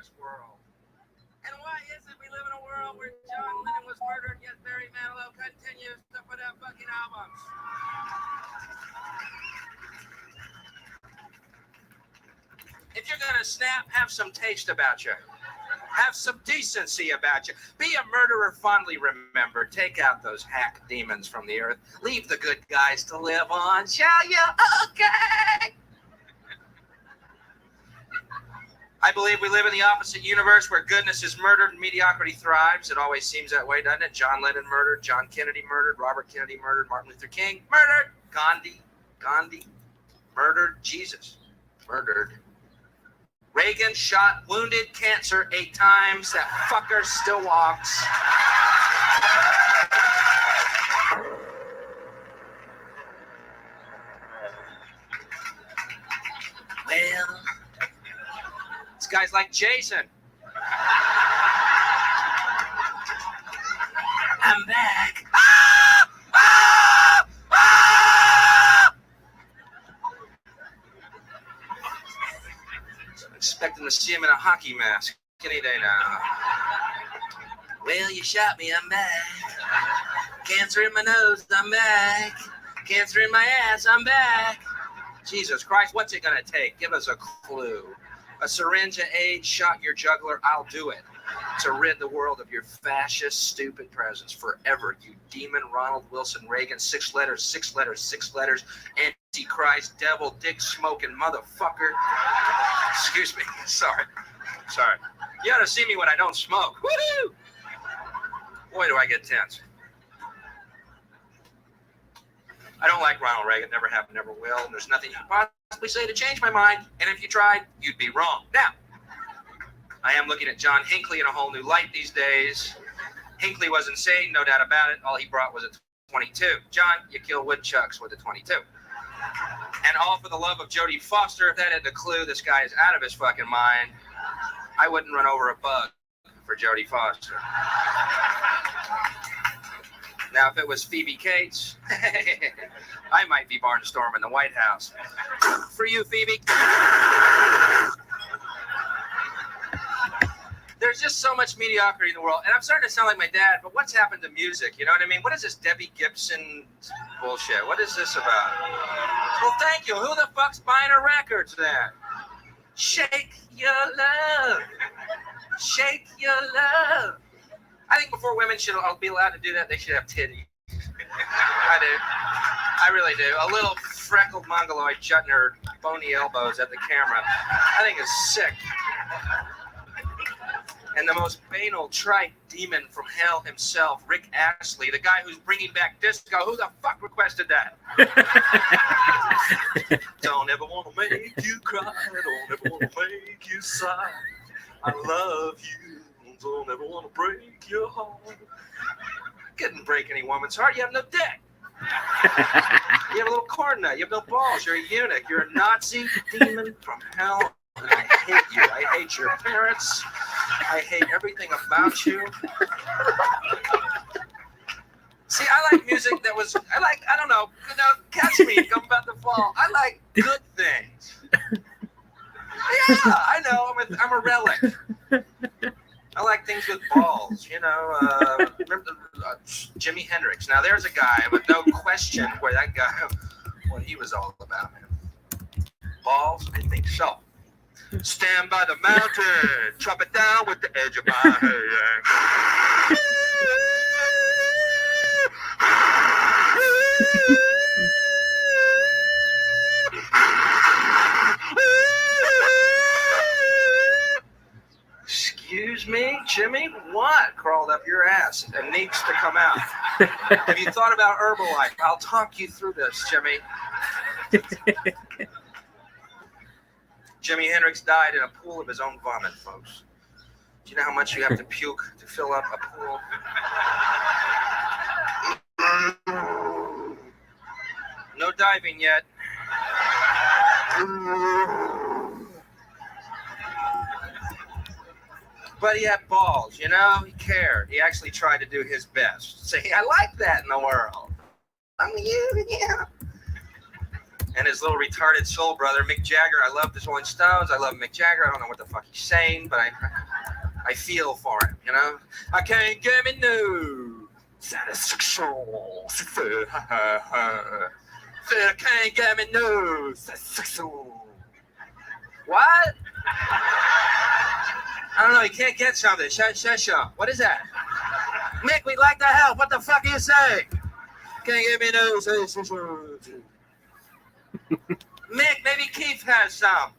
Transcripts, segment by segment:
dangerous world. And why is it we live in a world where John Lennon was murdered, yet Barry Manilow continues to put out fucking albums? If you're gonna snap, have some taste about you. Have some decency about you. Be a murderer fondly remembered. Take out those hack demons from the earth. Leave the good guys to live on, shall you? Okay. I believe we live in the opposite universe where goodness is murdered and mediocrity thrives. It always seems that way, doesn't it? John Lennon murdered, John Kennedy murdered, Robert Kennedy murdered, Martin Luther King murdered, Gandhi murdered, Jesus murdered. Reagan shot, wounded, cancer 8 times. That fucker still walks. Well, this guy's like Jason. I'm back. Ah! Ah! Ah! I'm expecting to see him in a hockey mask any day now. Well, you shot me, I'm back. Cancer in my nose, I'm back. Cancer in my ass, I'm back. Jesus Christ, what's it gonna take? Give us a clue. A syringe of AIDS shot your jugular, I'll do it. To rid the world of your fascist, stupid presence forever, you demon Ronald Wilson Reagan, 6 letters, 6 letters, 6 letters, Antichrist, devil, dick smoking motherfucker. Excuse me, sorry. You ought to see me when I don't smoke. Woohoo! Boy, do I get tense. I don't like Ronald Reagan, never have, never will, and there's nothing you can possibly say to change my mind, and if you tried, you'd be wrong. Now, I am looking at John Hinckley in a whole new light these days. Hinckley was insane, no doubt about it. All he brought was a 22. John, you kill woodchucks with a 22. And all for the love of Jodie Foster. If that isn't a clue, this guy is out of his fucking mind. I wouldn't run over a bug for Jodie Foster. Now, if it was Phoebe Cates, I might be barnstorming the White House. For you, Phoebe. There's just so much mediocrity in the world, and I'm starting to sound like my dad, but what's happened to music? You know what I mean? What is this Debbie Gibson bullshit? What is this about? Well, thank you. Who the fuck's buying her records then? Shake your love. Shake your love. I think before women should be allowed to do that, they should have titties. I do. I really do. A little freckled mongoloid jutting her bony elbows at the camera. I think it's sick. And the most banal, trite demon from hell himself, Rick Astley, the guy who's bringing back disco. Who the fuck requested that? Don't ever want to make you cry. Don't ever want to make you sigh. I love you. Don't ever want to break your heart. Couldn't break any woman's heart. You have no dick. You have a little corn nut. You have no balls. You're a eunuch. You're a Nazi demon from hell. And I hate you. I hate your parents. I hate everything about you. See, I like music that was, I don't know, catch me, I'm about to fall. I like good things. Yeah, I know, I'm a relic. I like things with balls, remember Jimi Hendrix. Now there's a guy with no question where that guy, what he was all about. Balls, I think so. Stand by the mountain, chop it down with the edge of my hand. Excuse me, Jimmy? What crawled up your ass and needs to come out? Have you thought about Herbalife? I'll talk you through this, Jimmy. Jimi Hendrix died in a pool of his own vomit, folks. Do you know how much you have to puke to fill up a pool? No diving yet. But he had balls, He cared. He actually tried to do his best. Say, I like that in the world. I'm you, yeah. and his little retarded soul brother, Mick Jagger. I love the Rolling Stones. I love Mick Jagger. I don't know what the fuck he's saying, but I feel for him, you know? I can't get me no satisfaction. I can't get me no satisfaction. What? I don't know. You can't get something. What is that? Mick, we'd like to help. What the fuck are you saying? Can't get me no satisfaction. Mick, maybe Keith has some.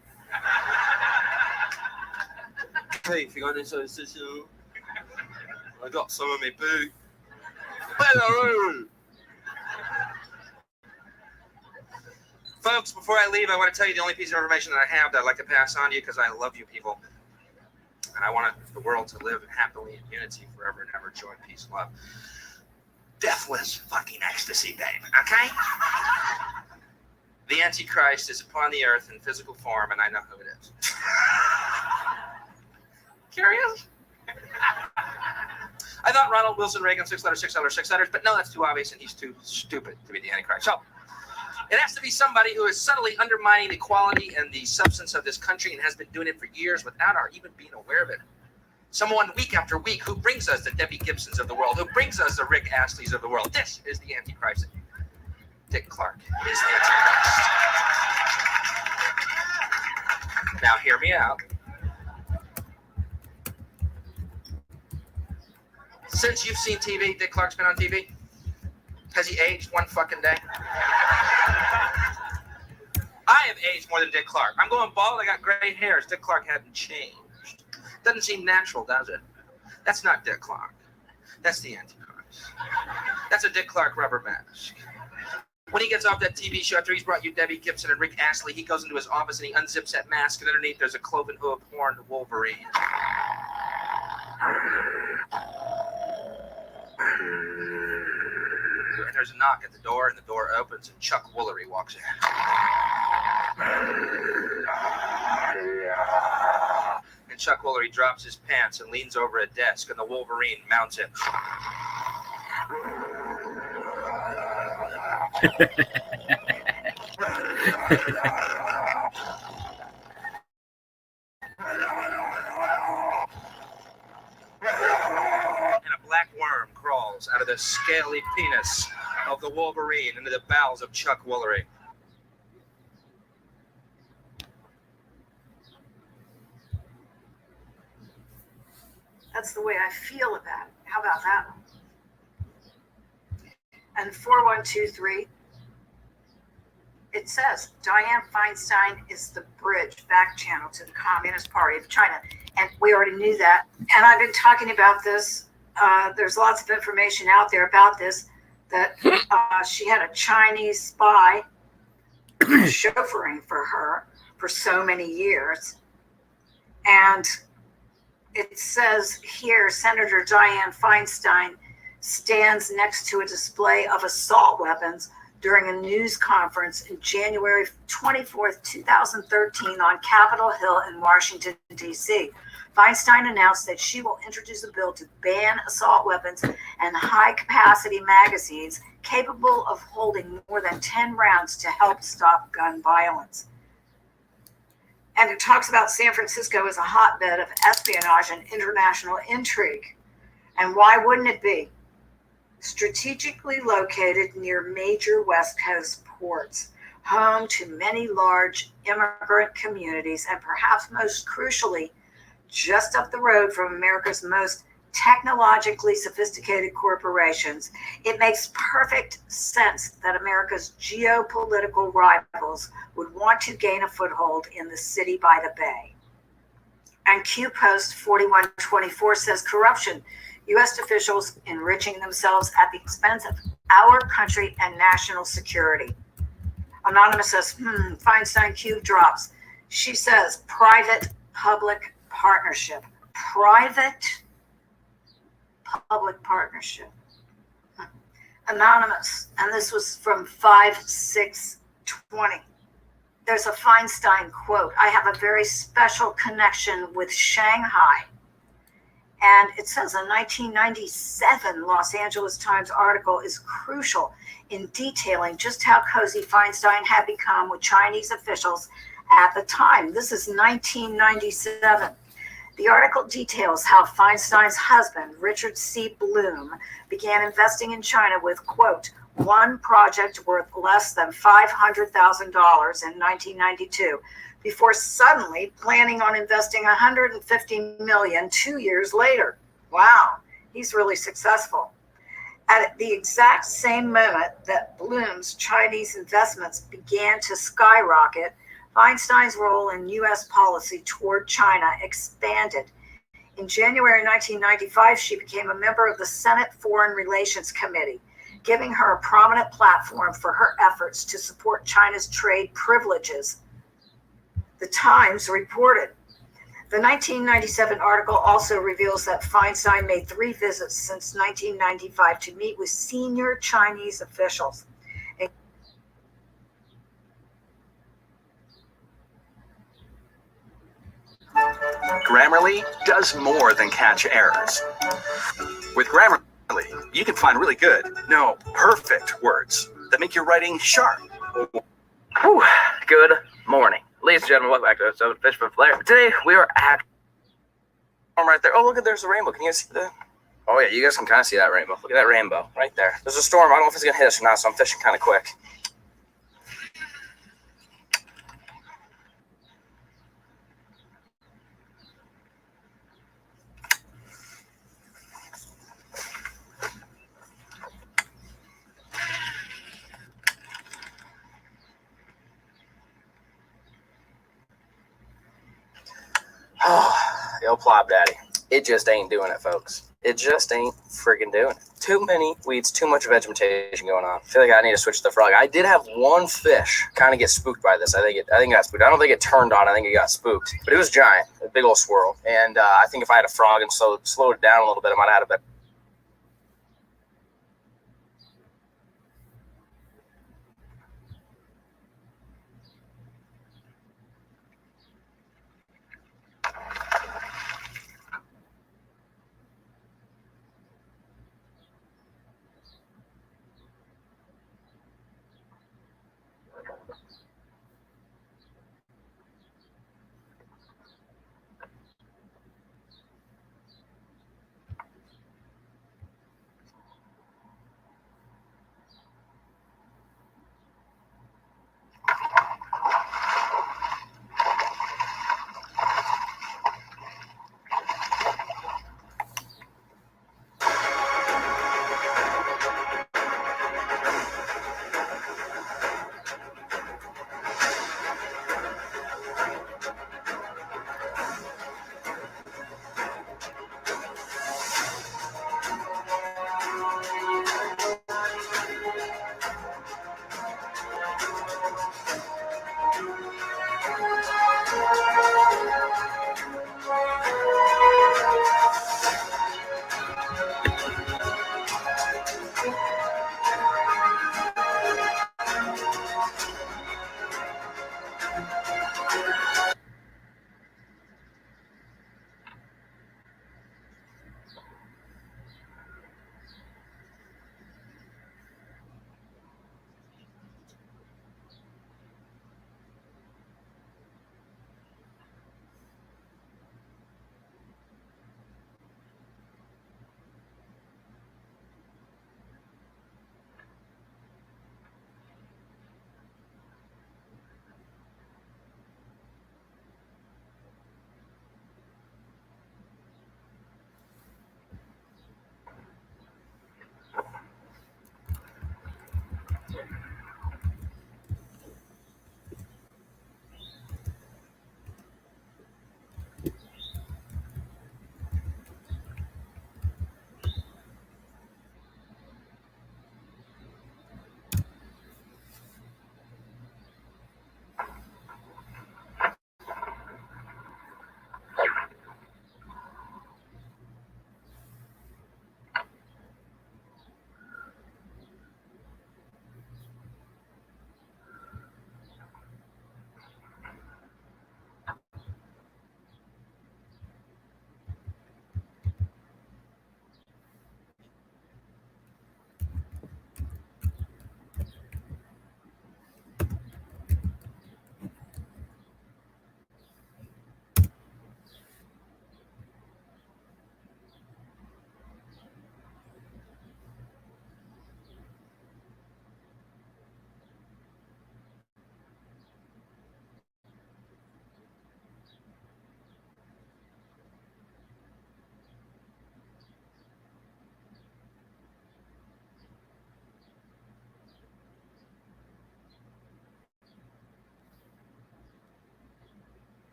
Keith, you got any satisfaction? I got some of me boo. Hello. Folks, before I leave, I want to tell you the only piece of information that I have that I'd like to pass on to you because I love you people. And I want the world to live happily in unity forever and ever. Joy, peace, love. Deathless fucking ecstasy, babe. Okay? The Antichrist is upon the earth in physical form, and I know who it is. Curious? I thought Ronald Wilson Reagan, 6 letters, but no, that's too obvious, and he's too stupid to be the Antichrist. So, it has to be somebody who is subtly undermining the quality and the substance of this country and has been doing it for years without our even being aware of it. Someone week after week who brings us the Debbie Gibsons of the world, who brings us the Rick Astleys of the world. This is the Antichrist. Dick Clark is the Antichrist. Now hear me out. Since you've seen TV, Dick Clark's been on TV. Has he aged one fucking day? I have aged more than Dick Clark. I'm going bald. I got gray hairs. Dick Clark hadn't changed. Doesn't seem natural, does it? That's not Dick Clark. That's the Antichrist. That's a Dick Clark rubber mask. When he gets off that TV show after he's brought you Debbie Gibson and Rick Astley, he goes into his office and he unzips that mask, and underneath there's a cloven hoof horned Wolverine. And there's a knock at the door, and the door opens, and Chuck Woolery walks in. And Chuck Woolery drops his pants and leans over a desk, and the Wolverine mounts it. Black worm crawls out of the scaly penis of the Wolverine into the bowels of Chuck Woolery. That's the way I feel about it. How about that one? And 4123, it says Dianne Feinstein is the bridge back channel to the Communist Party of China. And we already knew that. And I've been talking about this. There's lots of information out there about this, that she had a Chinese spy chauffeuring for her for so many years. And it says here, Senator Dianne Feinstein stands next to a display of assault weapons during a news conference in January 24th, 2013 on Capitol Hill in Washington, D.C. Feinstein announced that she will introduce a bill to ban assault weapons and high-capacity magazines capable of holding more than 10 rounds to help stop gun violence. And it talks about San Francisco as a hotbed of espionage and international intrigue. And why wouldn't it be? Strategically located near major West Coast ports, home to many large immigrant communities, and perhaps most crucially, just up the road from America's most technologically sophisticated corporations, it makes perfect sense that America's geopolitical rivals would want to gain a foothold in the city by the bay. And Q Post 4124 says corruption, U.S. officials enriching themselves at the expense of our country and national security. Anonymous says, Feinstein Q drops. She says private-public partnership. Private-public partnership. Anonymous, and this was from 5620. There's a Feinstein quote. I have a very special connection with Shanghai. And it says a 1997 Los Angeles Times article is crucial in detailing just how cozy Feinstein had become with Chinese officials at the time. This is 1997. The article details how Feinstein's husband, Richard C. Bloom, began investing in China with, quote, one project worth less than $500,000 in 1992, before suddenly planning on investing $150 million 2 years later. Wow, he's really successful. At the exact same moment that Bloom's Chinese investments began to skyrocket, Feinstein's role in U.S. policy toward China expanded. In January 1995, she became a member of the Senate Foreign Relations Committee, giving her a prominent platform for her efforts to support China's trade privileges. The Times reported. The 1997 article also reveals that Feinstein made 3 visits since 1995 to meet with senior Chinese officials. Grammarly does more than catch errors. With Grammarly, you can find really good, no, perfect words that make your writing sharp. Whew, good morning. Ladies and gentlemen, welcome back to episode of Fish for Flair. Today, we are at... Right there. Oh, look, there's a rainbow. Can you guys see that? Oh, yeah, you guys can kind of see that rainbow. Look at that rainbow right there. There's a storm. I don't know if it's going to hit us or not, so I'm fishing kind of quick. Oh, the old Plop Daddy. It just ain't doing it, folks. It just ain't friggin' doing it. Too many weeds, too much vegetation going on. I feel like I need to switch to the frog. I did have one fish kind of get spooked by this. I think it got spooked. I don't think it turned on. I think it got spooked. But it was giant, a big old swirl. And I think if I had a frog and slowed it down a little bit, I might have had a better.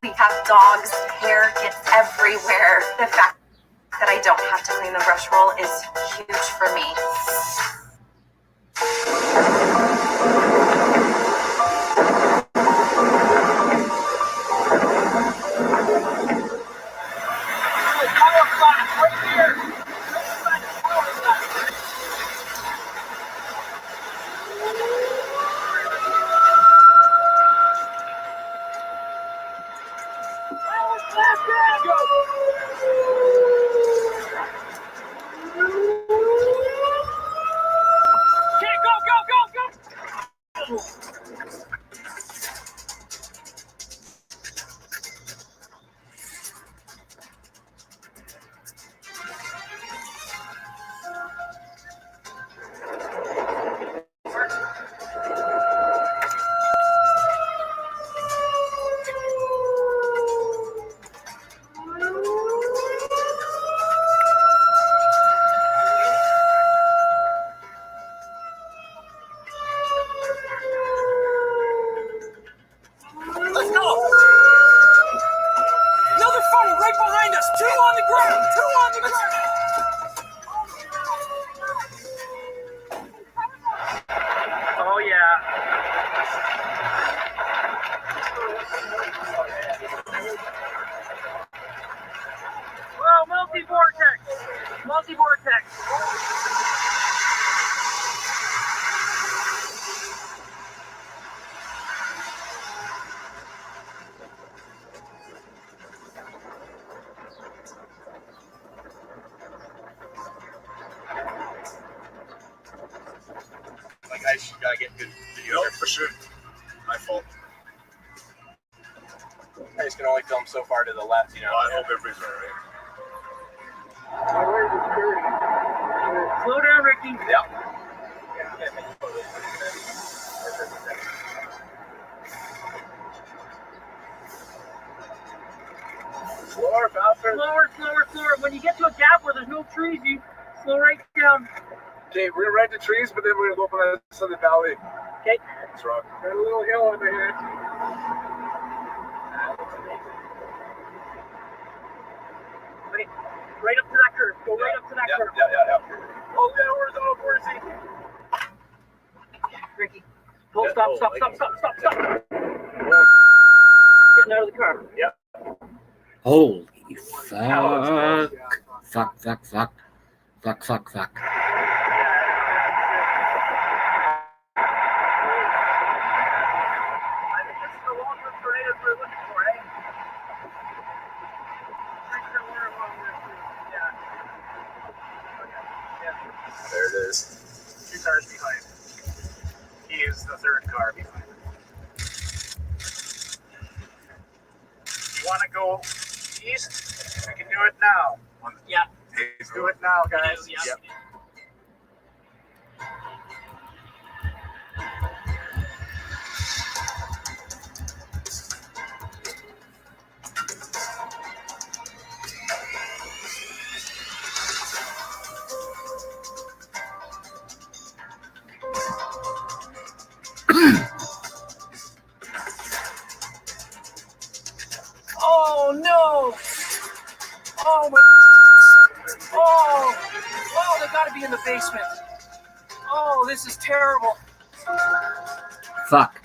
We have dogs, hair gets everywhere. The fact that I don't have to clean the brush roll is huge for me. I gotta get good video. Nope, for sure. My fault. I just can only film so far to the left, you know. Well, I hope everybody's alright. Slow down, Ricky. Yeah. Slower, faster. Slower. When you get to a gap where there's no trees, you slow right down. Okay, we're gonna ride the trees, but then we're gonna go up on the Southern Valley. Okay. That's right. Got a little hill over here. Okay. Right up to that curve. Go right up to that curve. Yeah. Oh, yeah, where's he? Ricky. Pull, stop. Getting out of the car. Yep. Holy fuck. Fuck. There it is. 2 cars behind. He is the 3rd car behind. You want to go east? We can do it now. Yeah. Let's do it now, guys. Yeah. Oh no! Oh my! Oh, they gotta be in the basement. Oh, this is terrible. Fuck.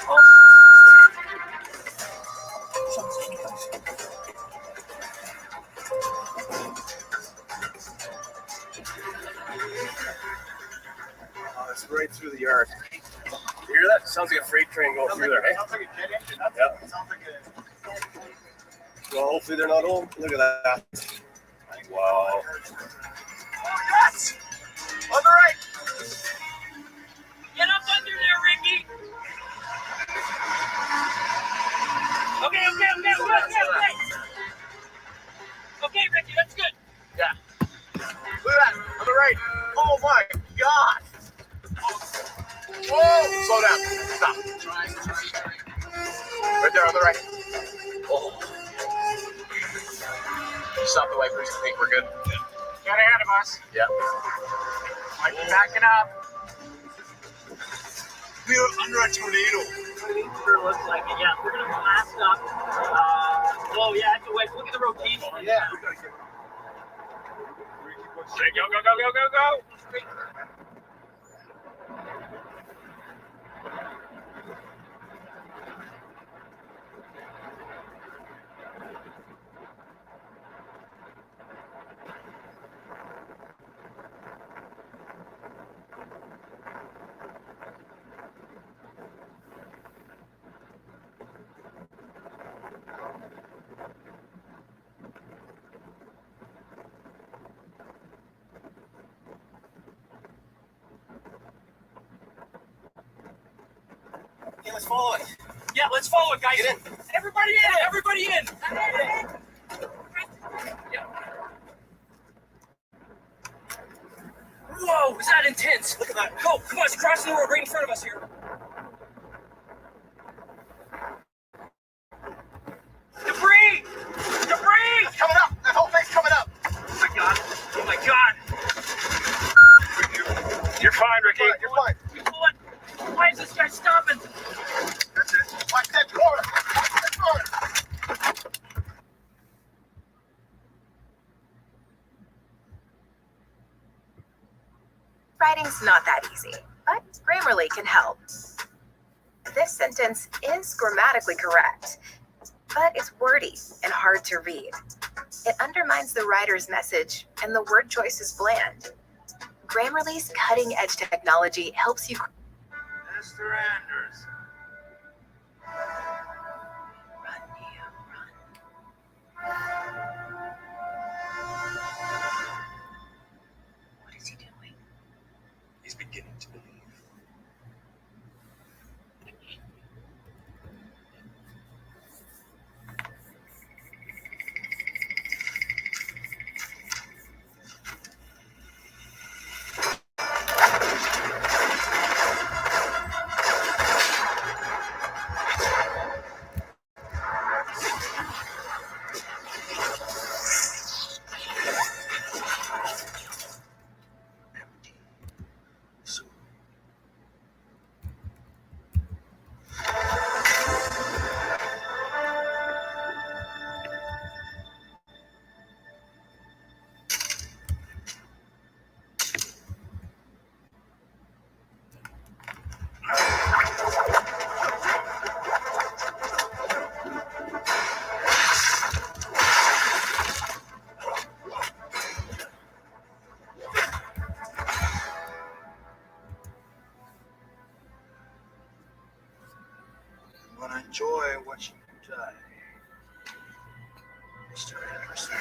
Oh, it's right through the yard. You hear that? Sounds like a freight train going through there, hey? Sounds like a jet engine. Yeah. Sounds like a... Well, hopefully they're not home. Look at that. Wow. Oh, yes! On the right! Get up under there, Ricky. Okay. Okay, Ricky, that's good. Yeah. Look at that. On the right. Oh, my God. Whoa! Slow down. Stop. Right there on the right. Oh. Stop the wipers. I think we're good. Get ahead of us. Yeah. Might be backing up. We are under a tornado. Sure looks like it. Yeah, we're gonna blast up. Oh yeah, wait. Look at the rotation. Yeah. Okay, go. Okay, let's follow it. Yeah, let's follow it, guys. Get in. Everybody in! Everybody in! Yeah. Whoa, is that intense? Look at that. Go, come on, it's crossing the road right in front of us here. Debris! Debris! It's coming up. That whole thing's coming up. Oh my god. Oh my god. You're fine, Ricky. You're fine. What? Why is this guy stopping? That's it. Watch that corner. Watch that corner. Writing's not that easy, but Grammarly can help. This sentence is grammatically correct, but it's wordy and hard to read. It undermines the writer's message, and the word choice is bland. Grammarly's cutting-edge technology helps you. Mr. Anders. Run, Neo, run. What is he doing? He's beginning to believe. You want to enjoy what you die, Mr. Anderson.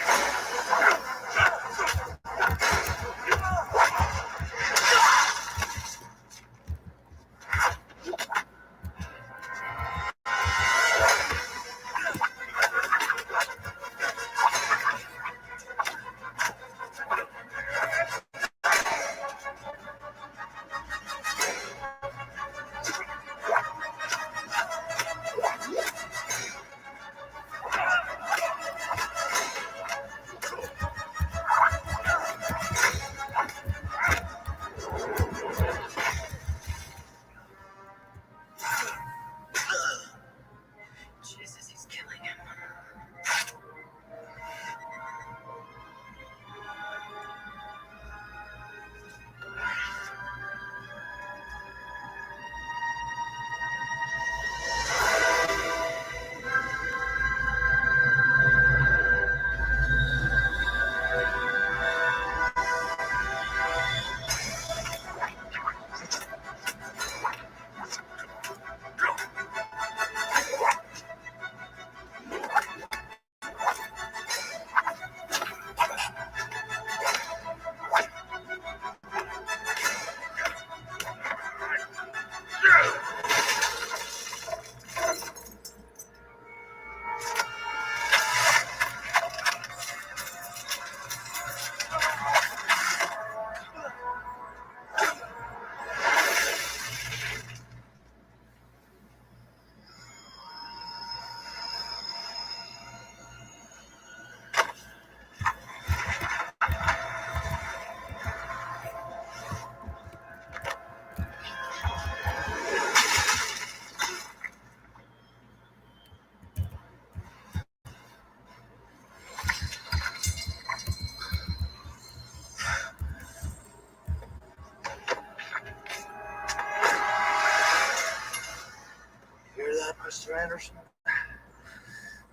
Mr. Anderson?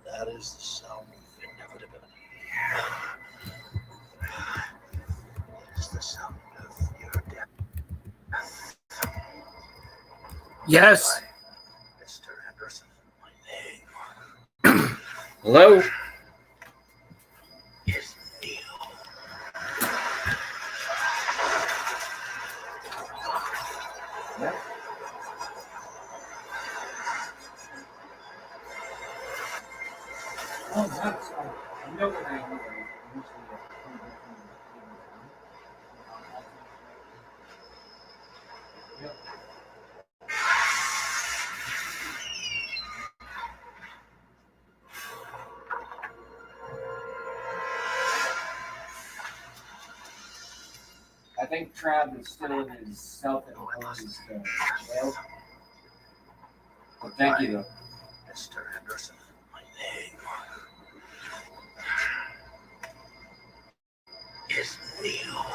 That is the sound of inevitability. It's the sound of your death. Yes. Mr. Anderson, my name Hello? is Neil. Oh, that's I know what I am. I think Trav is still in his self-imposed jail. But thank you, though. Mr. Anderson, my name is Neil.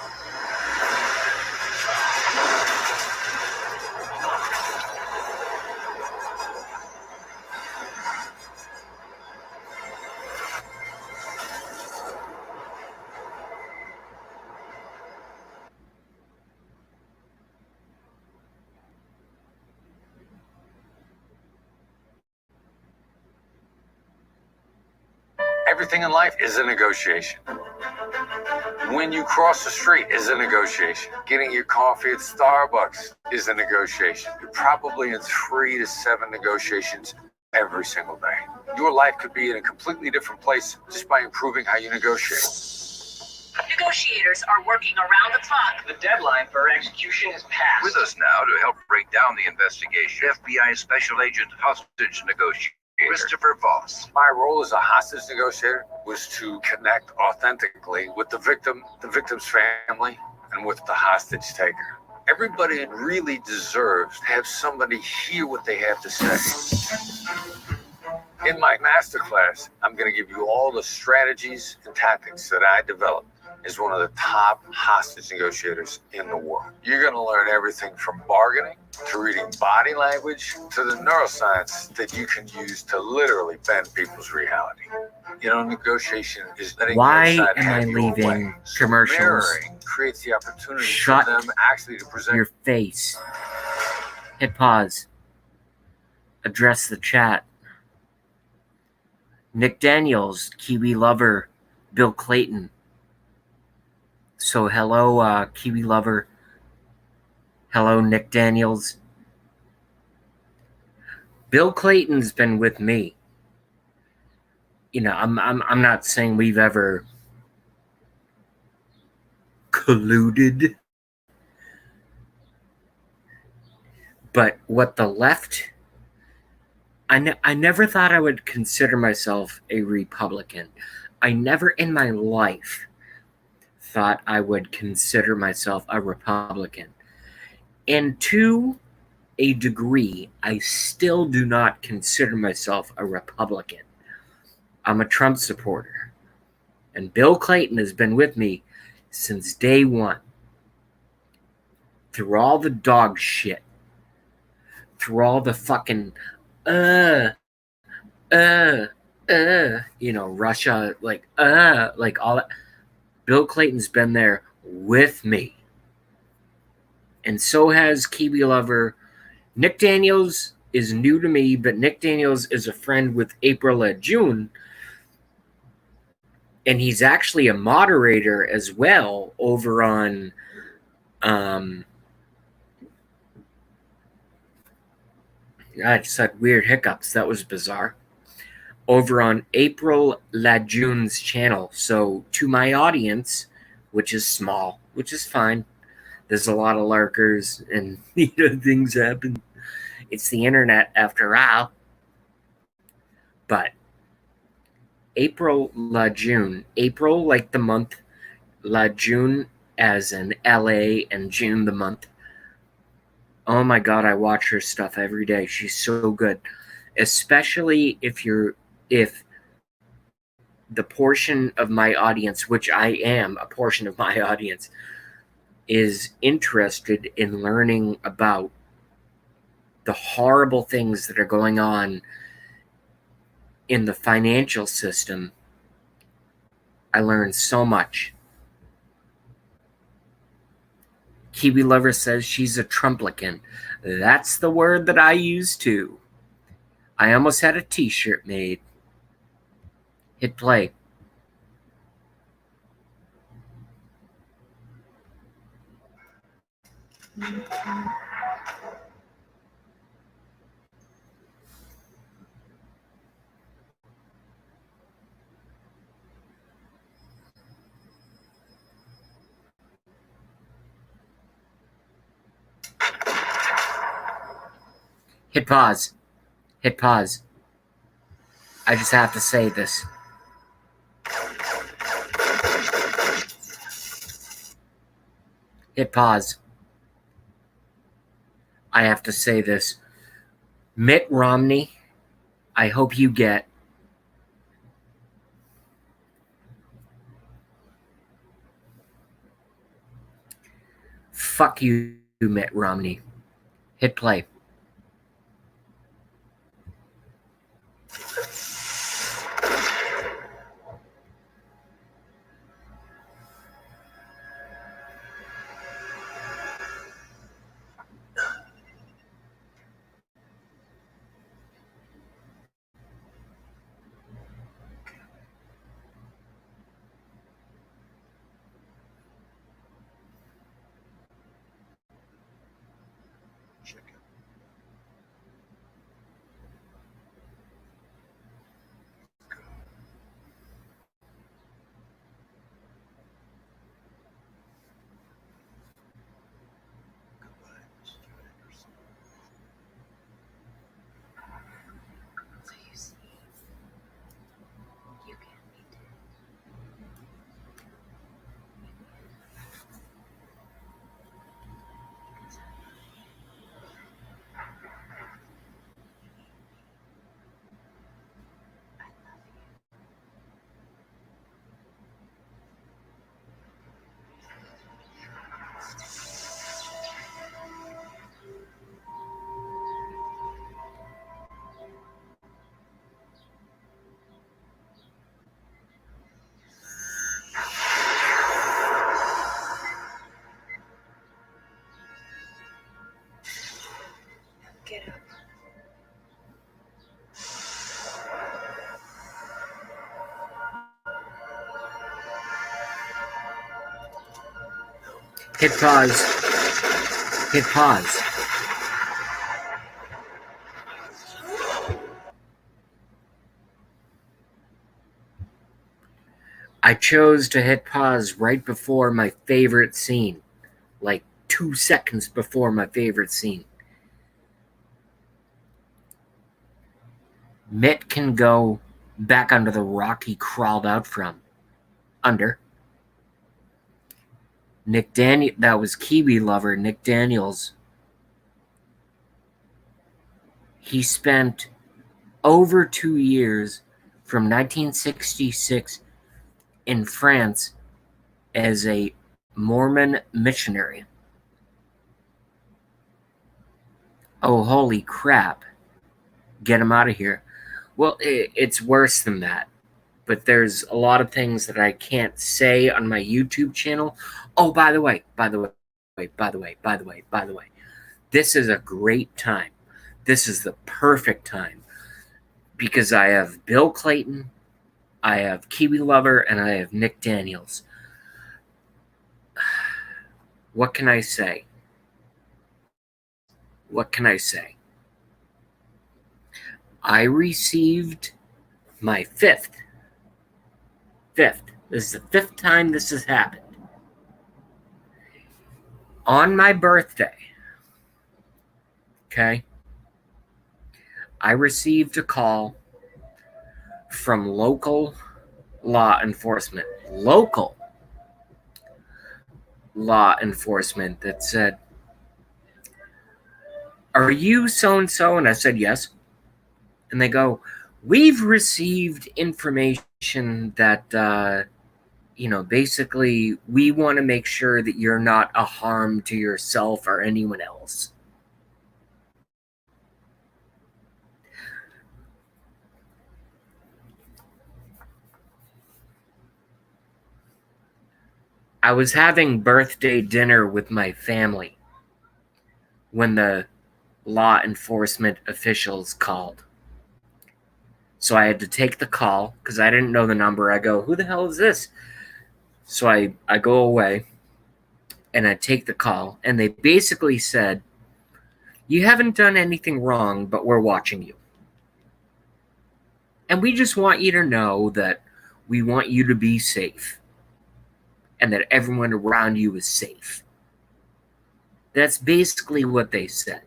Everything in life is a negotiation. When you cross the street is a negotiation. Getting your coffee at Starbucks is a negotiation. You're probably in 3 to 7 negotiations every single day. Your life could be in a completely different place just by improving how you negotiate. Negotiators are working around the clock. The deadline for execution is passed. With us now to help break down the investigation, FBI Special Agent Hostage Negotiator Christopher Voss. My role as a hostage negotiator was to connect authentically with the victim, the victim's family, and with the hostage taker. Everybody really deserves to have somebody hear what they have to say. In my masterclass, I'm going to give you all the strategies and tactics that I developed as one of the top hostage negotiators in the world. You're going to learn everything from bargaining to reading body language to the neuroscience that you can use to literally bend people's reality. You know, negotiation is letting Why the other side am I have your leaving way. So commercials? mirroring creates the opportunity Shut for them actually to present your face. Hit pause. Address the chat. Nick Daniels, Kiwi Lover, Bill Clayton. So hello, Kiwi Lover. Hello, Nick Daniels. Bill Clayton's been with me. You know, I'm not saying we've ever colluded, but what the left, I never thought I would consider myself a Republican. I never in my life thought I would consider myself a Republican. And to a degree, I still do not consider myself a Republican. I'm a Trump supporter. And Bill Clayton has been with me since day one. Through all the dog shit. Through all the fucking, you know, Russia, like all that. Bill Clayton's been there with me. And so has Kiwi Lover. Nick Daniels is new to me, but Nick Daniels is a friend with April June. And he's actually a moderator as well over on I just had weird hiccups. That was bizarre. Over on April LaJune's channel. So to my audience, which is small, which is fine. There's a lot of lurkers and things happen. It's the internet after all. But April LaJune. April like the month. LaJune as in LA and June the month. Oh my God, I watch her stuff every day. She's so good. Especially if the portion of my audience, which I am a portion of my audience, is interested in learning about the horrible things that are going on in the financial system, I learned so much. Kiwi Lover says she's a Trumplican. That's the word that I use too. I almost had a t-shirt made. Hit play. Hit pause. Hit pause. I just have to say this. Hit pause. I have to say this. Mitt Romney, I hope you get fuck you, Mitt Romney. Hit play. Get up. Hit pause. Hit pause. I chose to hit pause right before my favorite scene. Like 2 seconds before my favorite scene. Mitt can go back under the rock he crawled out from. Under. That was Kiwi Lover, Nick Daniels. He spent over 2 years from 1966 in France as a Mormon missionary. Oh, holy crap. Get him out of here. Well, it's worse than that. But there's a lot of things that I can't say on my YouTube channel. Oh, by the way. This is a great time. This is the perfect time. Because I have Bill Clayton, I have Kiwi Lover, and I have Nick Daniels. What can I say? What can I say? I received my fifth. This is the 5th time this has happened. On my birthday, okay, I received a call from local law enforcement. Local law enforcement that said, "Are you so-and-so?" And I said, "Yes." And they go, "We've received information that, basically we want to make sure that you're not a harm to yourself or anyone else." I was having birthday dinner with my family when the law enforcement officials called. So I had to take the call because I didn't know the number. I go, who the hell is this? So I go away and I take the call, and they basically said, you haven't done anything wrong, but we're watching you. And we just want you to know that we want you to be safe and that everyone around you is safe. That's basically what they said.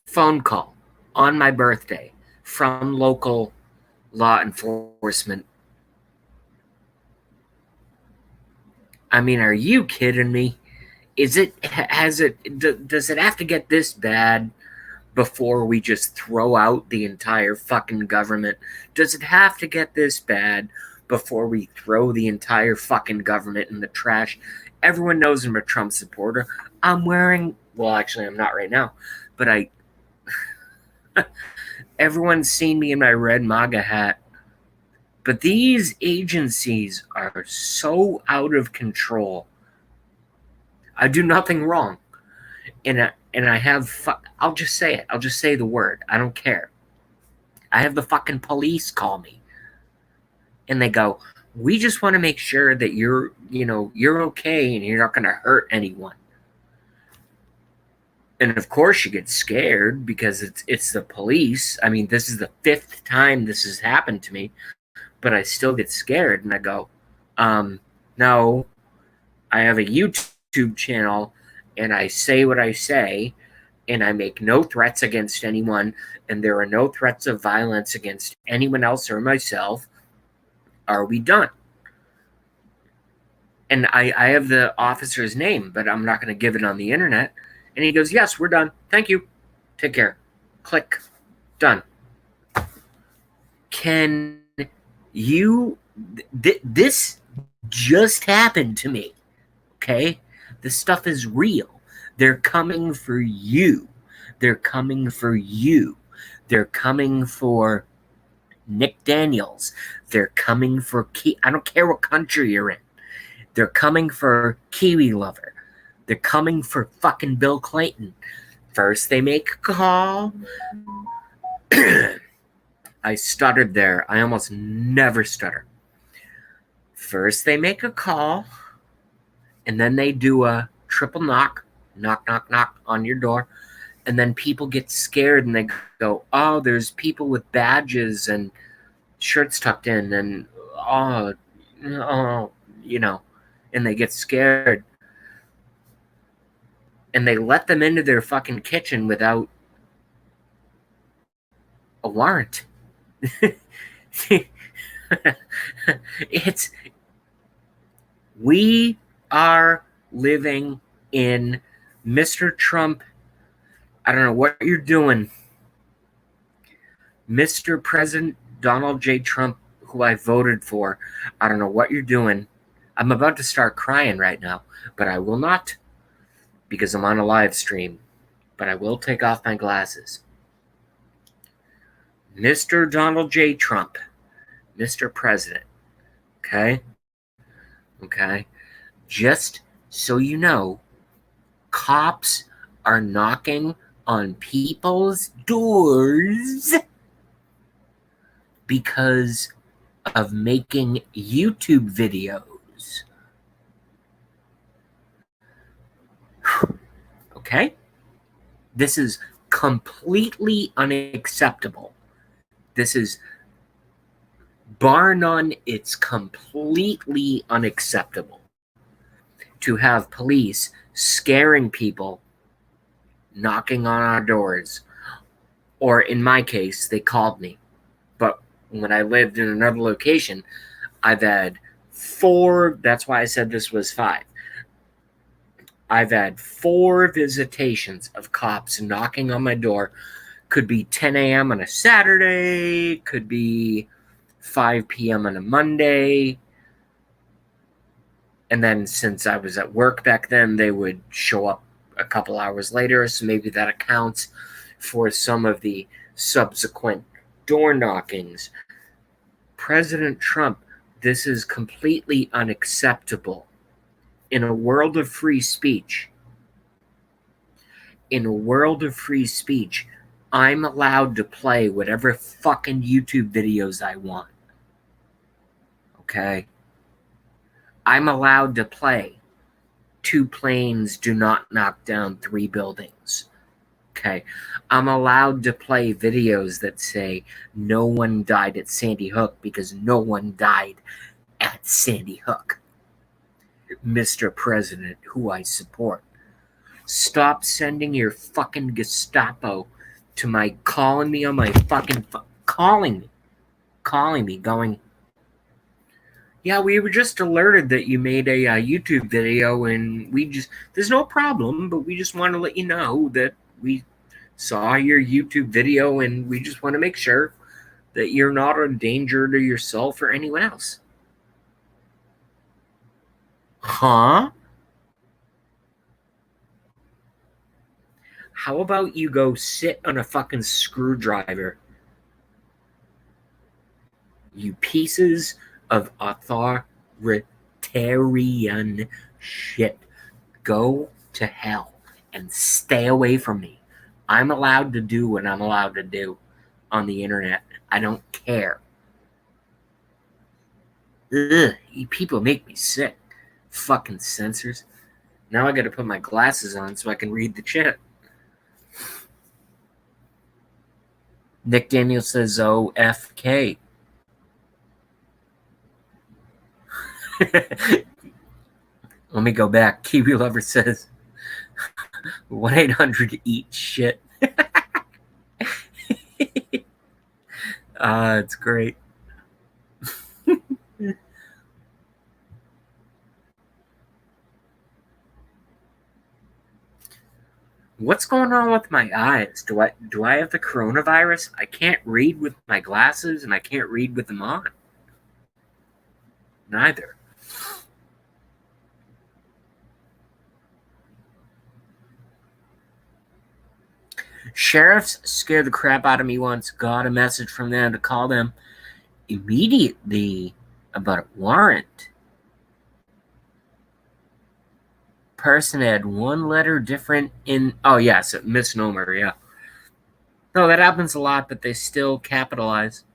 Phone call on my birthday from local law enforcement. I mean, are you kidding me? Does it have to get this bad before we just throw out the entire fucking government? Does it have to get this bad before we throw the entire fucking government in the trash? Everyone knows I'm a Trump supporter. I'm wearing, well, actually, I'm not right now, but everyone's seen me in my red MAGA hat. But these agencies are so out of control. I do nothing wrong. And I have, I'll just say it. I'll just say the word. I don't care. I have the fucking police call me. And they go, we just want to make sure that you're okay and you're not going to hurt anyone. And of course you get scared because it's the police. I mean, this is the 5th time this has happened to me, but I still get scared. And I go, no, I have a YouTube channel and I say what I say and I make no threats against anyone and there are no threats of violence against anyone else or myself. Are we done? And I have the officer's name, but I'm not going to give it on the internet. And he goes, yes, we're done. Thank you. Take care. Click. Done. Can you... This just happened to me. Okay? This stuff is real. They're coming for you. They're coming for you. They're coming for Nick Daniels. They're coming for... I don't care what country you're in. They're coming for Kiwi Lover. They're coming for fucking Bill Clinton. First they make a call. I stuttered there. I almost never stutter. First they make a call. And then they do a triple knock. Knock, knock, knock on your door. And then people get scared and they go, oh, there's people with badges and shirts tucked in. And, and they get scared. And they let them into their fucking kitchen without a warrant. We are living in Mr. Trump. I don't know what you're doing. Mr. President Donald J. Trump, who I voted for. I don't know what you're doing. I'm about to start crying right now, but I will not because I'm on a live stream. But I will take off my glasses. Mr. Donald J. Trump, Mr. President, okay? Just so you know, cops are knocking on people's doors because of making YouTube videos. Okay? This is completely unacceptable. This is, bar none, it's completely unacceptable to have police scaring people, knocking on our doors. Or in my case, they called me. But when I lived in another location, I've had 4, that's why I said this was 5. I've had 4 visitations of cops knocking on my door. Could be 10 a.m. on a Saturday, could be 5 p.m. on a Monday. And then since I was at work back then, they would show up a couple hours later, so maybe that accounts for some of the subsequent door knockings. President Trump This is completely unacceptable. In a world of free speech, I'm allowed to play whatever fucking YouTube videos I want. Okay? I'm allowed to play 2 planes do not knock down 3 buildings. Okay? I'm allowed to play videos that say no one died at Sandy Hook because no one died at Sandy Hook. Mr. President, who I support, stop sending your fucking Gestapo to my calling me on my fucking calling me going, yeah, we were just alerted that you made a YouTube video, and there's no problem, but we just want to let you know that we saw your YouTube video, and we just want to make sure that you're not a danger to yourself or anyone else. Huh? How about you go sit on a fucking screwdriver? You pieces of authoritarian shit. Go to hell and stay away from me. I'm allowed to do what I'm allowed to do on the internet. I don't care. Ugh, you people make me sick. Fucking censors. Now I gotta put my glasses on so I can read the chat. Nick Daniels says OFK. Let me go back. Kiwi Lover says 1-800-EAT-SHIT. It's great. What's going on with my eyes? Do I have the coronavirus? I can't read with my glasses and I can't read with them on. Neither. Sheriffs scared the crap out of me once. Got a message from them to call them immediately about a warrant. Person had 1 letter different in... Oh, yes, a misnomer, yeah. No, that happens a lot, but they still capitalize.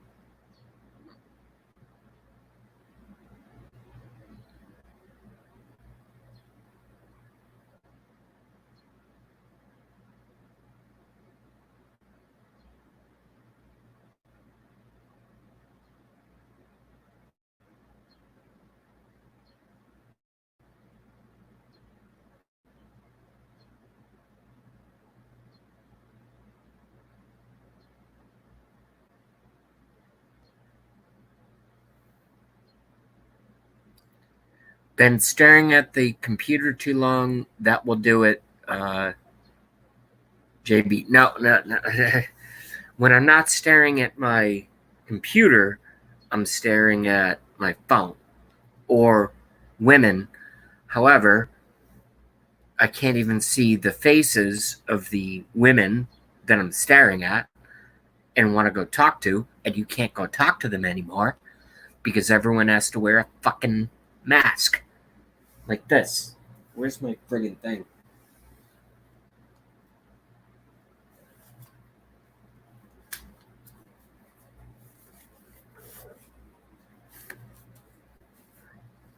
Been staring at the computer too long. That will do it. JB. No. When I'm not staring at my computer, I'm staring at my phone or women. However, I can't even see the faces of the women that I'm staring at and want to go talk to, and you can't go talk to them anymore because everyone has to wear a fucking mask. Like this. Where's my friggin' thing?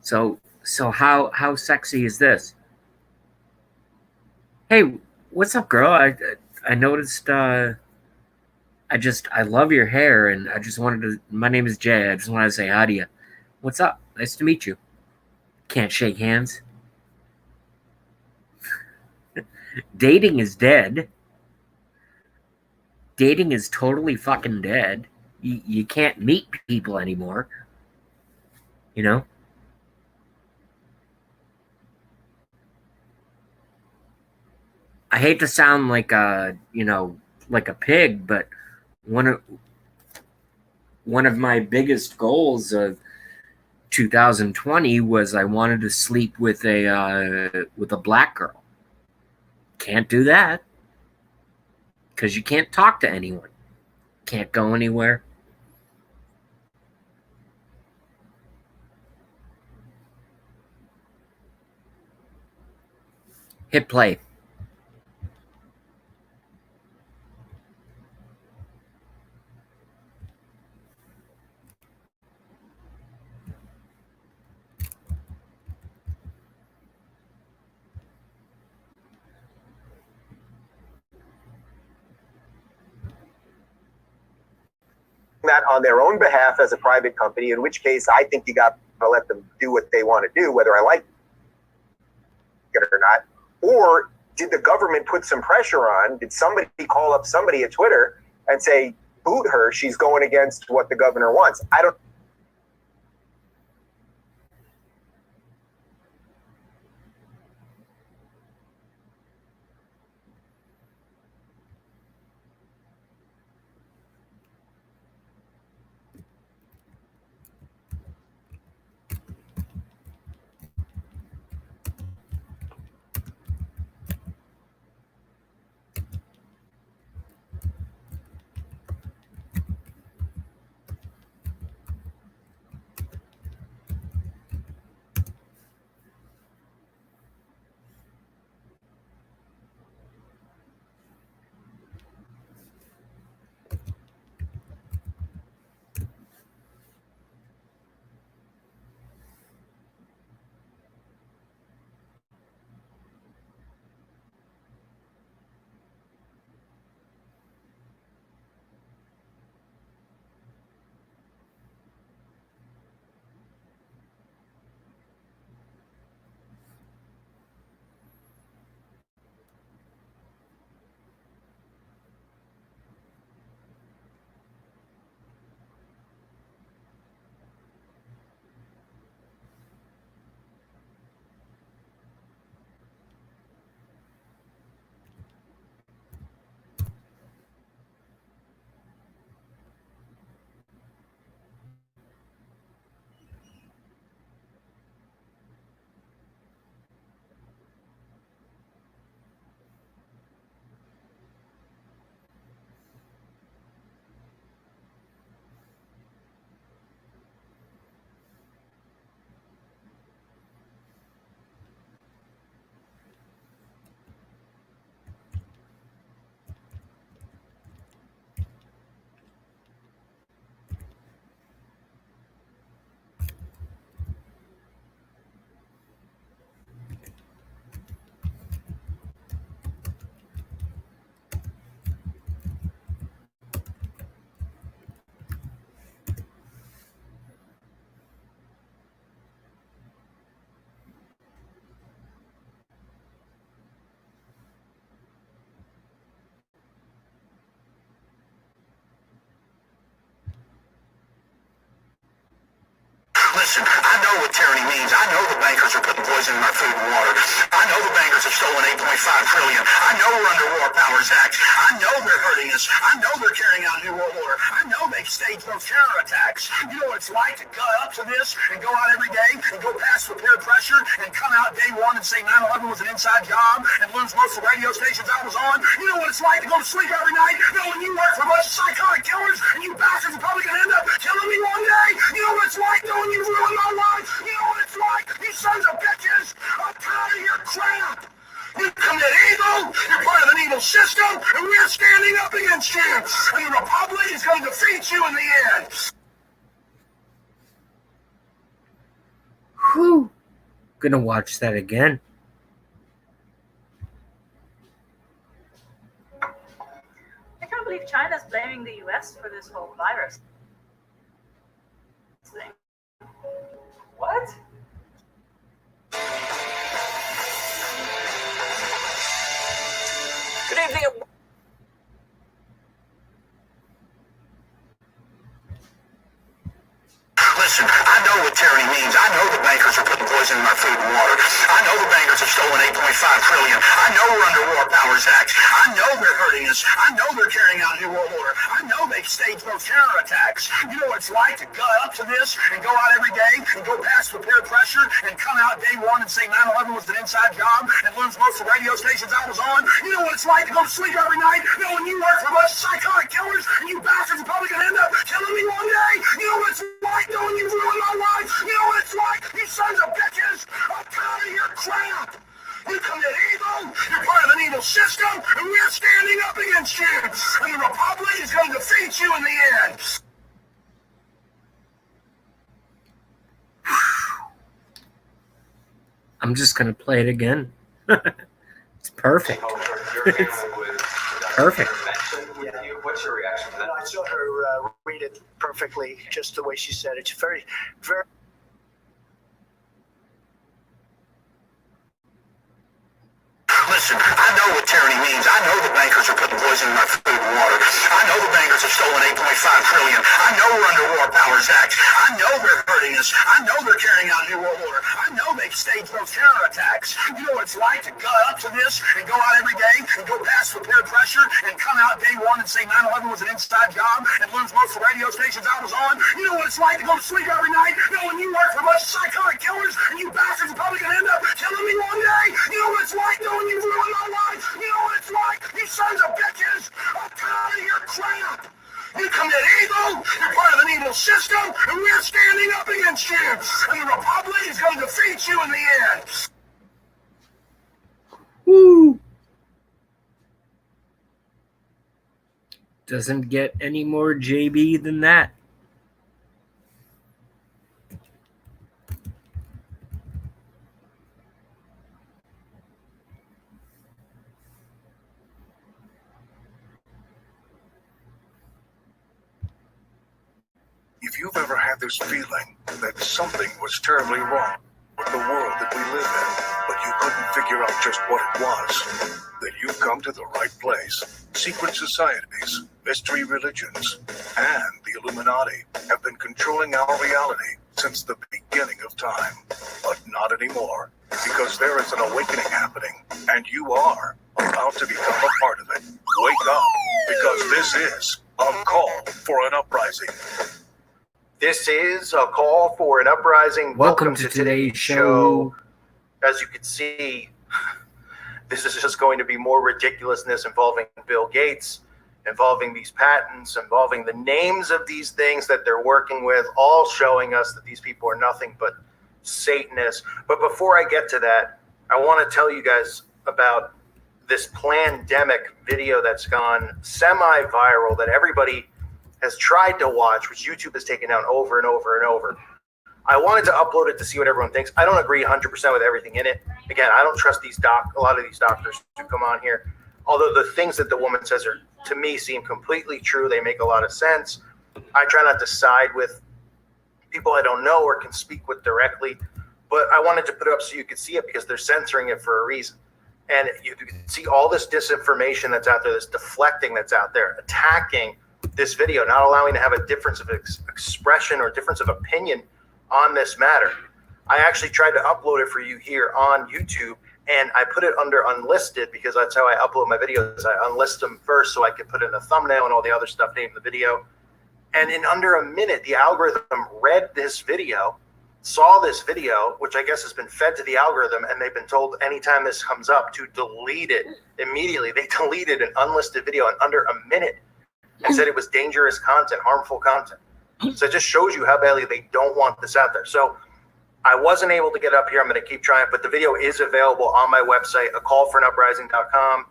So how sexy is this? Hey, what's up, girl? I noticed I love your hair, and I just wanted to. My name is Jay. I just wanted to say hi to you. What's up? Nice to meet you. Can't shake hands. Dating is dead. Dating is totally fucking dead. You can't meet people anymore. You know? I hate to sound like like a pig, but one of my biggest goals of 2020 was I wanted to sleep with a black girl. Can't do that because you can't talk to anyone. Can't go anywhere. Hit play. That on their own behalf as a private company, in which case I think you got to let them do what they want to do, whether I like it or not. Or did the government put some pressure on? Did somebody call up somebody at Twitter and say, boot her, she's going against what the governor wants? I don't. Listen, I know what tyranny means. I know the bankers are putting poison in my food and water. I know the bankers have stolen $8.5 trillion. I know we're under War Powers Act. I know they're hurting us. I know they're carrying out New World Order. I know they've staged those terror attacks. You know what it's like to gut up to this and go out every day and go past the peer pressure and come out day one and say 9/11 was an inside job and lose most of the radio stations I was on. You know what it's like to go to sleep every night knowing you work for a bunch of psychotic killers and you bastards are probably going to end up killing me one day. You know what it's like knowing you've ruined my life. You know what it's like, you sons of bitches. I'm tired of your crap. You commit evil, you're part of an evil system, and we're standing up against you. And the Republic is going to defeat you in the end. Whew. Gonna watch that again. I can't believe China's blaming the US for this whole virus thing. What? Good evening. Listen, I know what tyranny means. I know the bankers are putting poison in my food and water. I know the bankers have stolen $8.5 trillion. I know we're under War Powers Act. I know they're hurting us. I know they're carrying out New World Order. I know they've staged those terror attacks. You know what it's like to gut up to this and go out every day and go past the peer pressure and come out day one and say 9/11 was an inside job and lose most of the radio stations I was on. You know what it's like to go to sleep every night knowing you work for a bunch of psychotic killers and you bastards are probably going to end up killing me one day. You know what it's like knowing you've ruined my life. You know what it's like, you sons of bitches. I'm tired of your crap. You commit evil, part of an evil system, and we're standing up against you. And the Republic is going to defeat you in the end. I'm just gonna play it again. It's perfect. It's perfect. What's your reaction to that? I saw her read it perfectly, just the way she said it. It's very, very. Listen, I know what tyranny means. I know the bankers are putting poison in our food and water. I know the bankers have stolen $8.5 trillion. I know we're under War Powers Act. I know they're hurting us. I know they're carrying out a new world order. I know they've staged those counterattacks. You know what it's like to go up to this and go out every day and go past the peer pressure and come out day one and say 9/11 was an inside job and lose most of the radio stations I was on. You know what it's like to go to sleep every night knowing you work for a bunch of psychotic killers and you bastards are probably going to end up killing me one day. You know what it's like knowing you ruined my life. You know what it's like, you sons of bitches. I'm tired of your crap. You commit evil, you're part of an evil system, and we're standing up against you. And the Republic is going to defeat you in the end. Woo! Doesn't get any more JB than that. If you've ever had this feeling that something was terribly wrong with the world that we live in, but you couldn't figure out just what it was, then you've come to the right place. Secret societies, mystery religions, and the Illuminati have been controlling our reality since the beginning of time. But not anymore, because there is an awakening happening, and you are about to become a part of it. Wake up, because this is a call for an uprising. This is a call for an uprising. Welcome to today's show. As you can see, this is just going to be more ridiculousness involving Bill Gates, involving these patents, involving the names of these things that they're working with, all showing us that these people are nothing but Satanists. But before I get to that, I want to tell you guys about this pandemic video that's gone semi-viral that everybody has tried to watch, which YouTube has taken down over and over and over. I wanted to upload it to see what everyone thinks. I don't agree 100% with everything in it. Again, I don't trust a lot of these doctors who come on here. Although the things that the woman says are, to me, seem completely true. They make a lot of sense. I try not to side with people I don't know or can speak with directly. But I wanted to put it up so you could see it because they're censoring it for a reason. And you can see all this disinformation that's out there, this deflecting that's out there, attacking this video, not allowing to have a difference of expression or difference of opinion on this matter. I actually tried to upload it for you here on YouTube, and I put it under unlisted because that's how I upload my videos. I unlist them first so I could put in a thumbnail and all the other stuff named the video. And in under a minute, the algorithm read this video, saw this video, which I guess has been fed to the algorithm, and they've been told anytime this comes up to delete it immediately. They deleted an unlisted video in under a minute and said it was dangerous content, harmful content. So it just shows you how badly they don't want this out there. So I wasn't able to get up here. I'm going to keep trying, but the video is available on my website, acallforanuprising.com.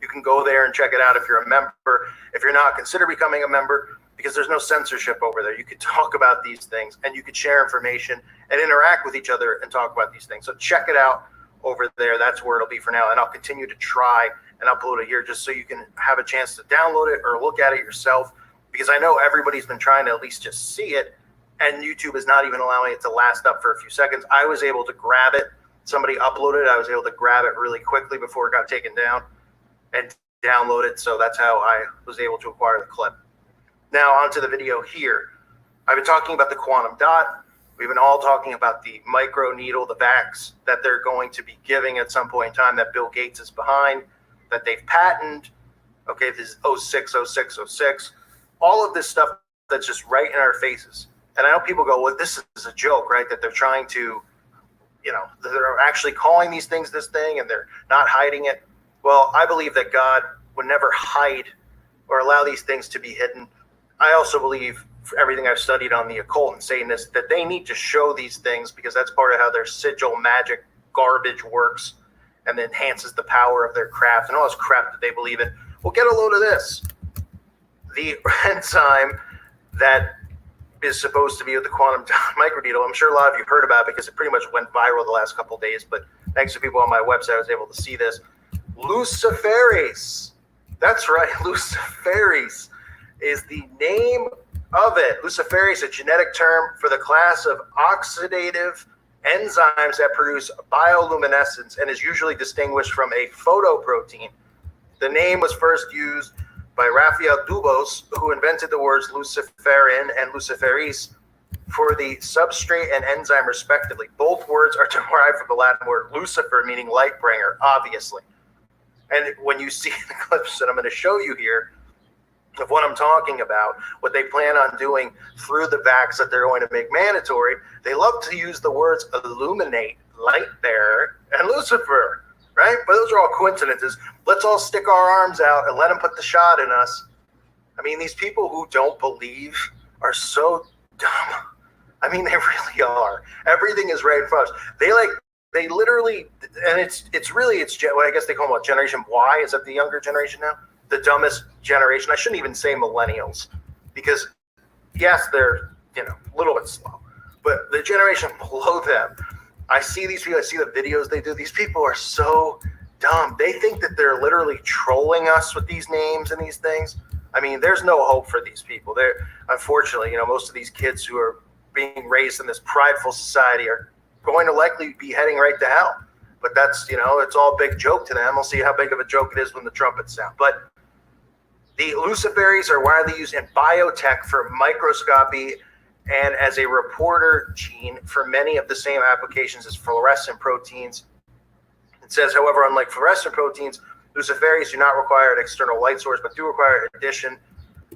You can go there and check it out if you're a member. If you're not, consider becoming a member because there's no censorship over there. You could talk about these things and you could share information and interact with each other and talk about these things. So check it out over there. That's where it'll be for now. And I'll continue to try and upload it here just so you can have a chance to download it or look at it yourself, because I know everybody's been trying to at least just see it, and YouTube is not even allowing it to last up for a few seconds. I was able to grab it. Somebody uploaded it. I was able to grab it really quickly before it got taken down and download it. So that's how I was able to acquire the clip. Now onto the video here. I've been talking about the quantum dot. We've been all talking about the micro needle, the vax that they're going to be giving at some point in time that Bill Gates is behind, that they've patented. Okay, this is 060606. All of this stuff that's just right in our faces. And I know people go, well, this is a joke, right? That they're trying to, they're actually calling these things this thing and they're not hiding it. Well, I believe that God would never hide or allow these things to be hidden. I also believe, for everything I've studied on the occult and Satanists, that they need to show these things because that's part of how their sigil magic garbage works. and enhances the power of their craft and all this crap that they believe in. Well, get a load of this. The enzyme that is supposed to be with the quantum microneedle, I'm sure a lot of you heard about it because it pretty much went viral the last couple of days, but thanks to people on my website, I was able to see this. Luciferase. That's right, luciferase is the name of it. Luciferase, a genetic term for the class of oxidative enzymes that produce bioluminescence and is usually distinguished from a photoprotein. The name was first used by Raphael Dubos, who invented the words luciferin and luciferase for the substrate and enzyme respectively. Both words are derived from the Latin word lucifer, meaning light bringer, obviously. And when you see the clips that I'm going to show you here of what I'm talking about, what they plan on doing through the vax that they're going to make mandatory, they love to use the words illuminate, light bearer, and Lucifer, right? But those are all coincidences. Let's all stick our arms out and let them put the shot in us. I mean, these people who don't believe are so dumb. I mean, they really are. Everything is right in front of us. They literally, and it's what I guess they call them, what, Generation Y? Is that the younger generation now? The dumbest generation. I shouldn't even say millennials, because yes, they're a little bit slow, but the generation below them, I see these people, I see the videos they do. These people are so dumb. They think that they're literally trolling us with these names and these things. I mean, there's no hope for these people. They're, unfortunately, most of these kids who are being raised in this prideful society are going to likely be heading right to hell. But that's, it's all a big joke to them. We'll see how big of a joke it is when the trumpets sound. But the luciferase are widely used in biotech for microscopy and as a reporter gene for many of the same applications as fluorescent proteins. It says, however, unlike fluorescent proteins, luciferase do not require an external light source, but do require addition.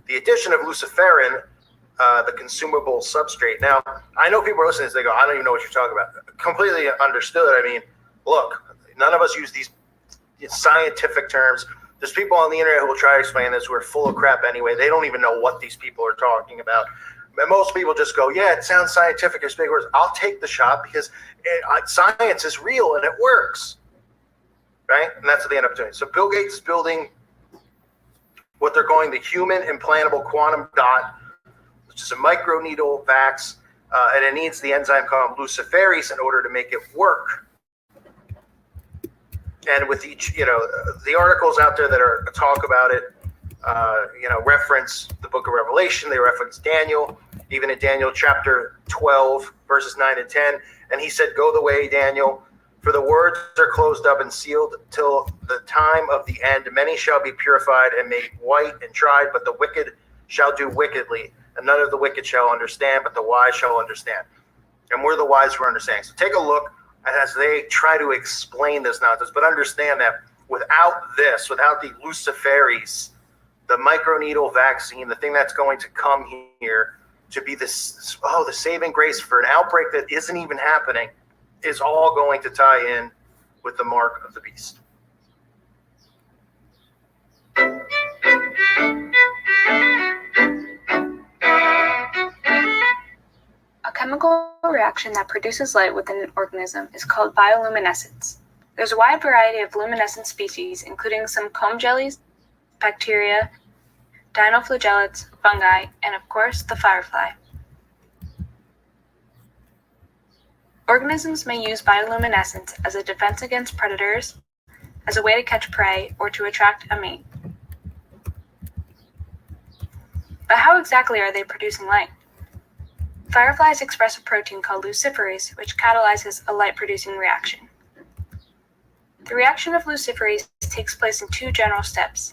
The addition of luciferin, the consumable substrate. Now, I know people are listening to this, they go, I don't even know what you're talking about. Completely understood. I mean, look, none of us use these scientific terms. There's people on the internet who will try to explain this who are full of crap anyway. They don't even know what these people are talking about. And most people just go, yeah, it sounds scientific. It's big words. I'll take the shot because science is real and it works. Right? And that's what they end up doing. So Bill Gates is building what they're calling the human implantable quantum dot, which is a microneedle vax, and it needs the enzyme called luciferase in order to make it work. And with each, the articles out there that are talk about it, reference the book of Revelation, they reference Daniel, even in Daniel chapter 12, verses 9 and 10. And he said, go the way, Daniel, for the words are closed up and sealed till the time of the end. Many shall be purified and made white and tried, but the wicked shall do wickedly. And none of the wicked shall understand, but the wise shall understand. And we're the wise who are understanding. So take a look as they try to explain this nonsense, but understand that without the luciferase, the microneedle vaccine, the thing that's going to come here to be the saving grace for an outbreak that isn't even happening, is all going to tie in with the mark of the beast. A chemical reaction that produces light within an organism is called bioluminescence. There's a wide variety of luminescent species, including some comb jellies, bacteria, dinoflagellates, fungi, and of course, the firefly. Organisms may use bioluminescence as a defense against predators, as a way to catch prey, or to attract a mate. But how exactly are they producing light? Fireflies express a protein called luciferase, which catalyzes a light-producing reaction. The reaction of luciferase takes place in two general steps.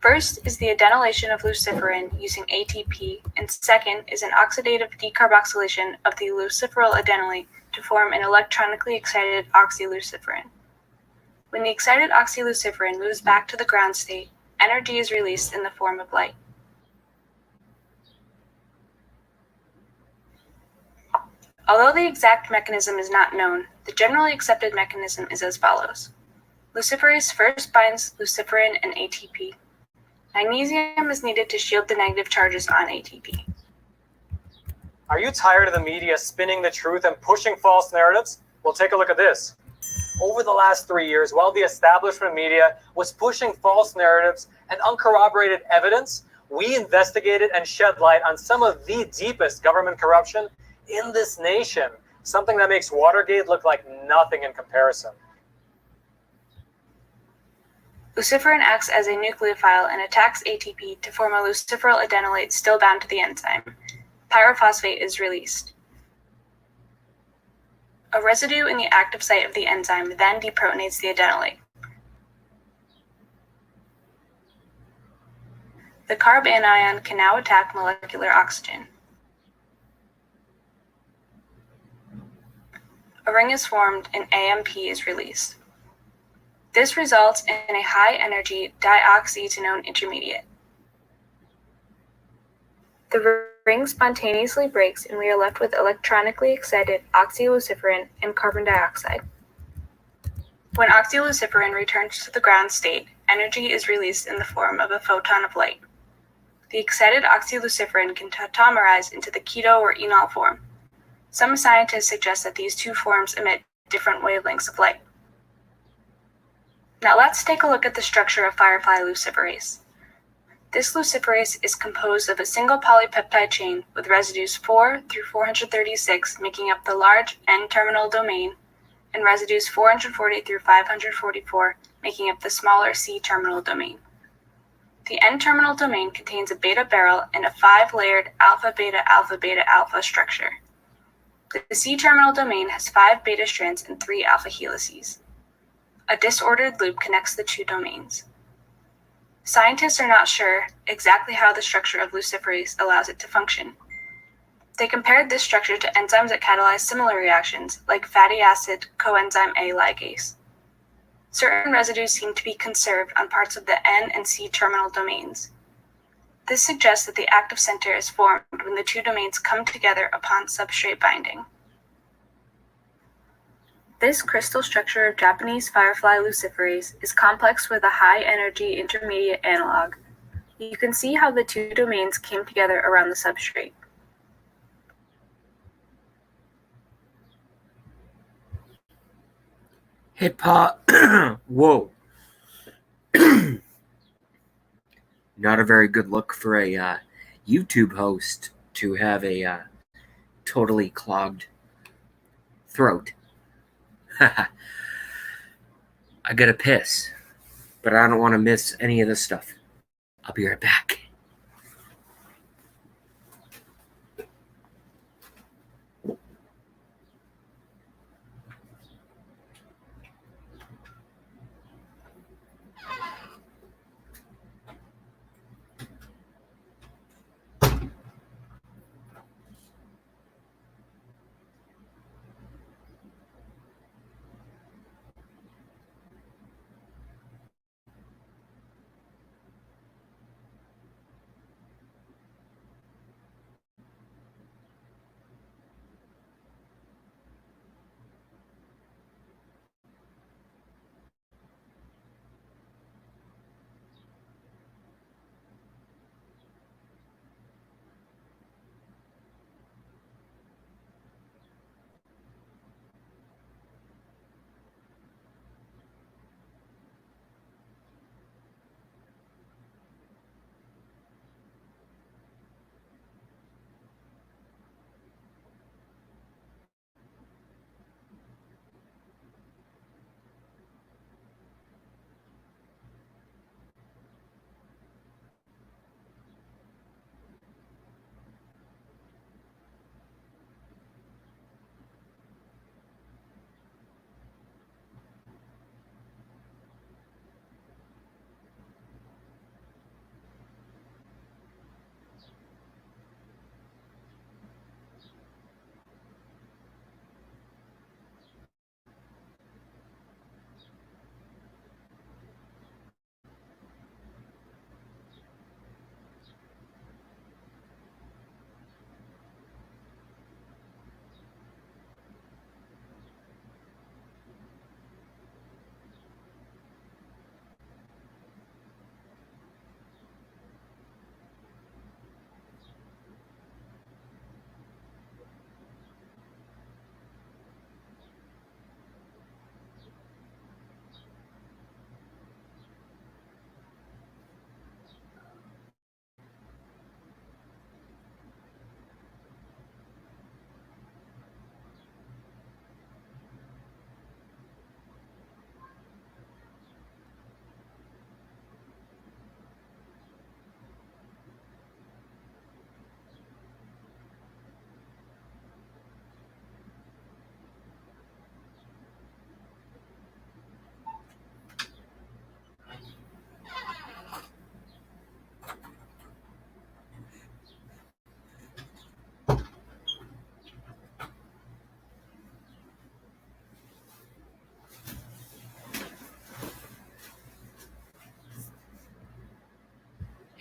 First is the adenylation of luciferin using ATP, and second is an oxidative decarboxylation of the luciferyl adenylate to form an electronically excited oxyluciferin. When the excited oxyluciferin moves back to the ground state, energy is released in the form of light. Although the exact mechanism is not known, the generally accepted mechanism is as follows. Luciferase first binds luciferin and ATP. Magnesium is needed to shield the negative charges on ATP. Are you tired of the media spinning the truth and pushing false narratives? Well, take a look at this. over the last 3 years, while the establishment media was pushing false narratives and uncorroborated evidence, we investigated and shed light on some of the deepest government corruption in this nation, something that makes Watergate look like nothing in comparison. Luciferin acts as a nucleophile and attacks ATP to form a luciferyl adenylate still bound to the enzyme. Pyrophosphate is released. A residue in the active site of the enzyme then deprotonates the adenylate. The carb anion can now attack molecular oxygen. A ring is formed and AMP is released. This results in a high-energy dioxyethanone intermediate. The ring spontaneously breaks and we are left with electronically excited oxyluciferin and carbon dioxide. When oxyluciferin returns to the ground state, energy is released in the form of a photon of light. The excited oxyluciferin can tautomerize into the keto or enol form. Some scientists suggest that these two forms emit different wavelengths of light. Now let's take a look at the structure of firefly luciferase. This luciferase is composed of a single polypeptide chain with residues 4 through 436 making up the large N-terminal domain, and residues 440 through 544 making up the smaller C-terminal domain. The N-terminal domain contains a beta barrel and a 5-layered alpha-beta-alpha-beta-alpha structure. The C-terminal domain has 5 beta strands and 3 alpha helices. A disordered loop connects the two domains. Scientists are not sure exactly how the structure of luciferase allows it to function. They compared this structure to enzymes that catalyze similar reactions, like fatty acid coenzyme A ligase. Certain residues seem to be conserved on parts of the N and C terminal domains. This suggests that the active center is formed when the two domains come together upon substrate binding. This crystal structure of Japanese firefly luciferase is complex with a high-energy intermediate analog. You can see how the two domains came together around the substrate. Hit pause. Whoa. Not a very good look for a YouTube host to have a totally clogged throat. I gotta piss, but I don't want to miss any of this stuff. I'll be right back.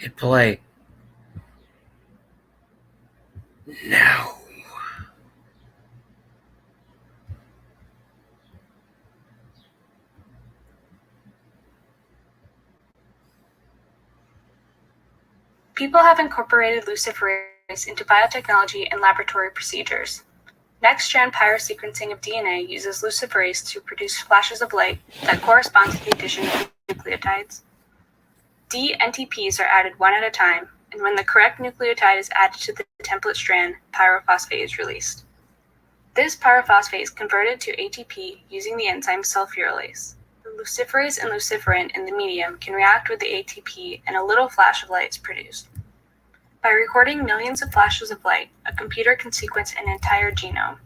Hit play. Now. People have incorporated luciferase into biotechnology and laboratory procedures. Next-strand pyrosequencing of DNA uses luciferase to produce flashes of light that correspond to the addition of nucleotides. dNTPs are added one at a time, and when the correct nucleotide is added to the template strand, pyrophosphate is released. This pyrophosphate is converted to ATP using the enzyme sulfurylase. The luciferase and luciferin in the medium can react with the ATP, and a little flash of light is produced. By recording millions of flashes of light, a computer can sequence an entire genome.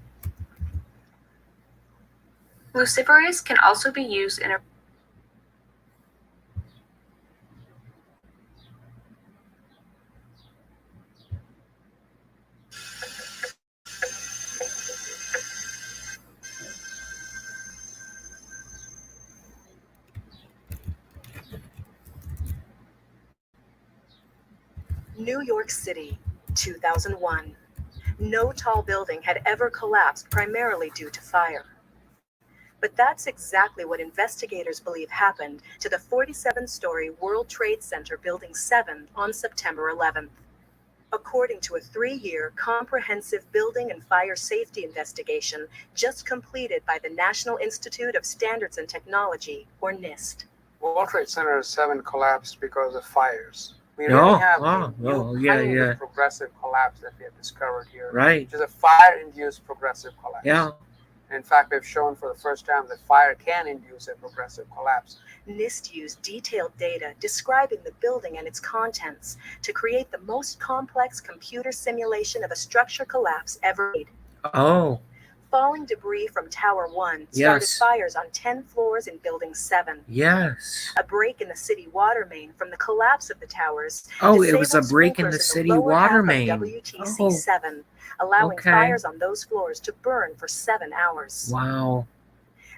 Luciferase can also be used in a New York City, 2001. No tall building had ever collapsed primarily due to fire. But that's exactly what investigators believe happened to the 47-story World Trade Center Building 7 on September 11th. According to a 3-year comprehensive building and fire safety investigation just completed by the National Institute of Standards and Technology, or NIST. World Trade Center 7 collapsed because of fires. We Oh, really have oh, a new oh, yeah, kind yeah. of progressive collapse that we have discovered here. Right. Which is a fire-induced progressive collapse. Yeah. In fact, we've shown for the first time that fire can induce a progressive collapse. NIST used detailed data describing the building and its contents to create the most complex computer simulation of a structure collapse ever made. Oh. Falling debris from Tower 1 started Yes. fires on 10 floors in Building 7. Yes. A break in the city water main from the collapse of the towers. Oh, it was a disabled break in the sprinklers city lower half water of main. WTC Oh. 7, allowing Okay. fires on those floors to burn for 7 hours. Wow.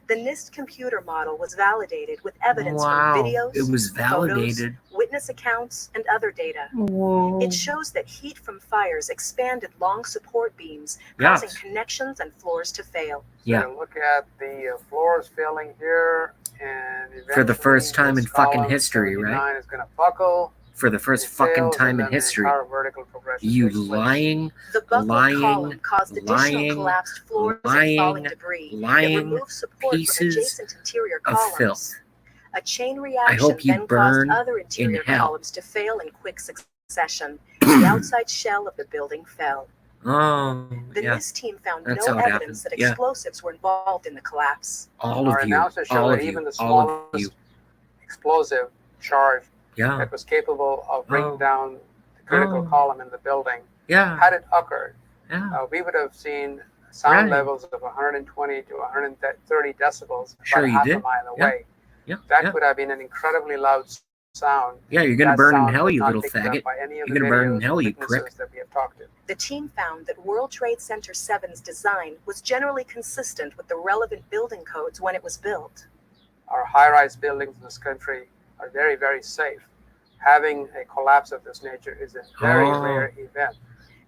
The NIST computer model was validated with evidence Wow. from videos, It was validated. photos, witness accounts, and other data. Whoa. It shows that heat from fires expanded long support beams, Yes. causing connections and floors to fail. Yeah. So look at the floors failing here, and For the eventually first time in this fucking column, history, right? 79 is going to buckle. For the first It fucking fails, time and in then the history. entire vertical progression You takes place. lying, The buckled lying, column caused additional lying, collapsed floors and falling lying, debris that lying removed support from pieces adjacent interior of columns. filth. A chain I reaction hope you then burn caused other in interior hell. columns to fail in quick succession. The outside shell of the building fell. Oh, The yeah. NIST team found That's no how it evidence happened. that Yeah. explosives were involved in the collapse. All Our of you. analysis showed All that of even you. the All of smallest you. explosive charge Yeah. that was capable of bringing Oh. down the critical Oh. column in the building, Yeah. had it occurred, Yeah. we would have seen sound Right. levels of 120 to 130 decibels Sure about you half did. a mile Yeah. away. Yeah. That Yeah. would have been an incredibly loud sound. Yeah, you're gonna That burn in sound hell, was you not little picked up faggot. by any of You're the gonna burn in videos hell, or you witnesses prick. that we have talked to. The team found that World Trade Center 7's design was generally consistent with the relevant building codes when it was built. Our high-rise buildings in this country are very, very safe. Having a collapse of this nature is a very Oh. rare event.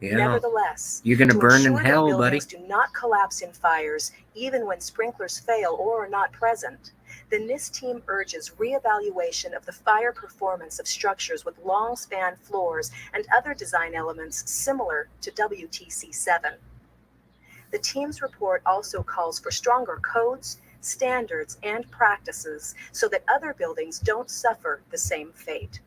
Yeah. Nevertheless, You're gonna to burn in ensure that hell, buddy. buildings do not collapse in fires, even when sprinklers fail or are not present, the NIST team urges reevaluation of the fire performance of structures with long-span floors and other design elements similar to WTC 7. The team's report also calls for stronger codes, standards, and practices so that other buildings don't suffer the same fate.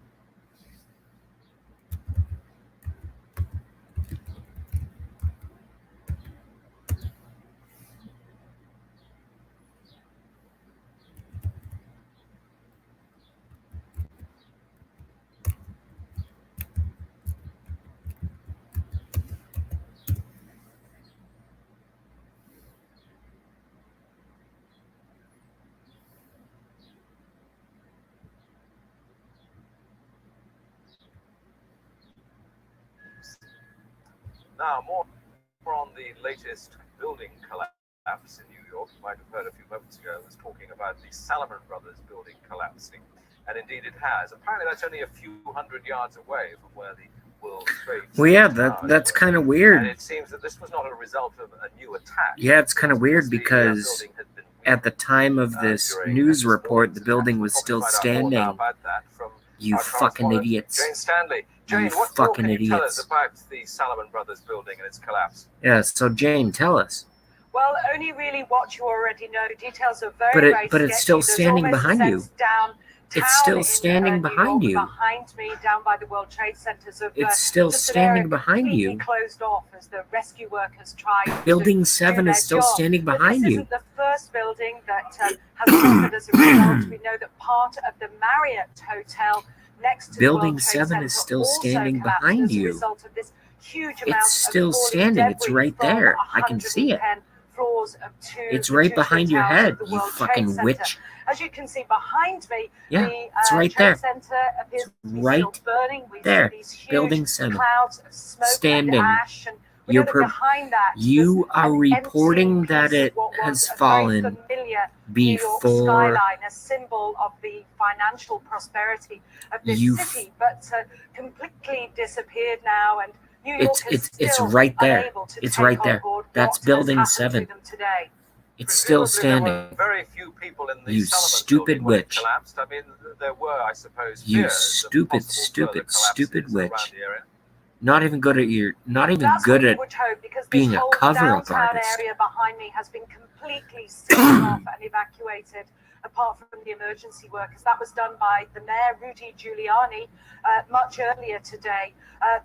Now, more on the latest building collapse in New York. You might have heard a few moments ago, I was talking about the Salomon Brothers building collapsing. and indeed it has. Apparently, that's only a few hundred yards away from where the World Trade Well, yeah, Center that's kind of and weird. it seems that this was not a result of a new attack. Yeah, it's kind of weird The because building had been at the time of this news report, the building was still standing. about that from You our fucking correspondent, idiots. Jane Stanley. Jane, You what more fucking can you tell idiots. us about the Salomon Brothers building and its collapse? Yeah, so Jane, tell us. Well, only really what you already know. Details are very, But very it's sketchy. still There's standing almost a behind you. sense downtown It's still in, standing New behind York, you. Behind me, down by the World Trade Centers of It's still just an standing area behind completely you. closed off as the rescue workers try Building to 7 do is their still job. standing But behind this you. isn't the first building that has suffered as a result. We know that part of the Marriott Hotel next to Building the World Trade 7 Center is still also standing collapsed behind as a you. result of this huge amount It's still of falling standing. It's debris right from there. I can see it. 110 floors of It's the right two behind twin your towers head, of the you World Trade fucking Center. witch. As you can see behind me, Yeah, the it's right Trade there. Center appears to be Right still burning. We there. see these huge Building 7. clouds of smoke Standing. and ash, and we You're know that behind that you are an reporting empty that piece of it what has was a very fallen familiar New York before skyline, a symbol of the financial prosperity of this you. city, but completely disappeared now, and New York It's right there. It's right there. That's Building 7. Today. It's still Presumably there standing. were very few people in the You Salomon stupid building when it witch. collapsed. I mean, there were, I suppose, You fears of stupid, possible stupid, further stupid collapses around witch. the area. Not even good at That's what we at would hope, because being this a whole cover-up downtown artist. area behind me has been completely sealed off and evacuated, apart from the emergency workers. That was done by the mayor, Rudy Giuliani, much earlier today,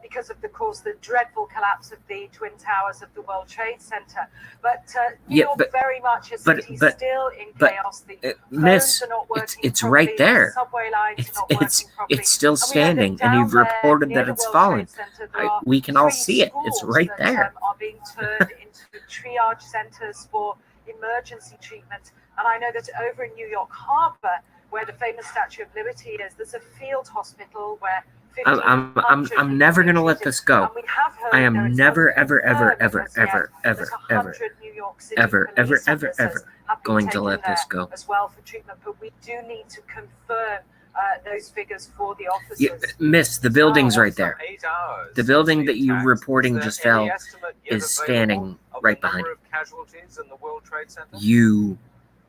because of, course, the dreadful collapse of the Twin Towers of the World Trade Center. But New Yeah, York but- very much is but- still in but, chaos. The Miss, phones are not working it's properly, right there. The subway lines are not It's working properly. it's still And we know that standing, and you've down there reported near that the it's World fallen. Trade Center, there are We can all 3 see it. It's schools right that, there. Are being turned into triage centers for emergency treatment. And I know that over in New York Harbor, where the famous Statue of Liberty is, there's a field hospital where I'm never gonna let this go. And we have heard I am there is never, nothing ever, ever, confirmed ever, as yet ever, that ever, ever, 100 New York City ever, ever, police ever, officers ever have been going to taken let this there go. as well for treatment, but we do need to confirm those figures for the officers. Yeah, Miss, the building's right there. 8 hours. The building that you're reporting Is there just any fell estimate yet is available standing of right the behind number you. of casualties in the World Trade Center? You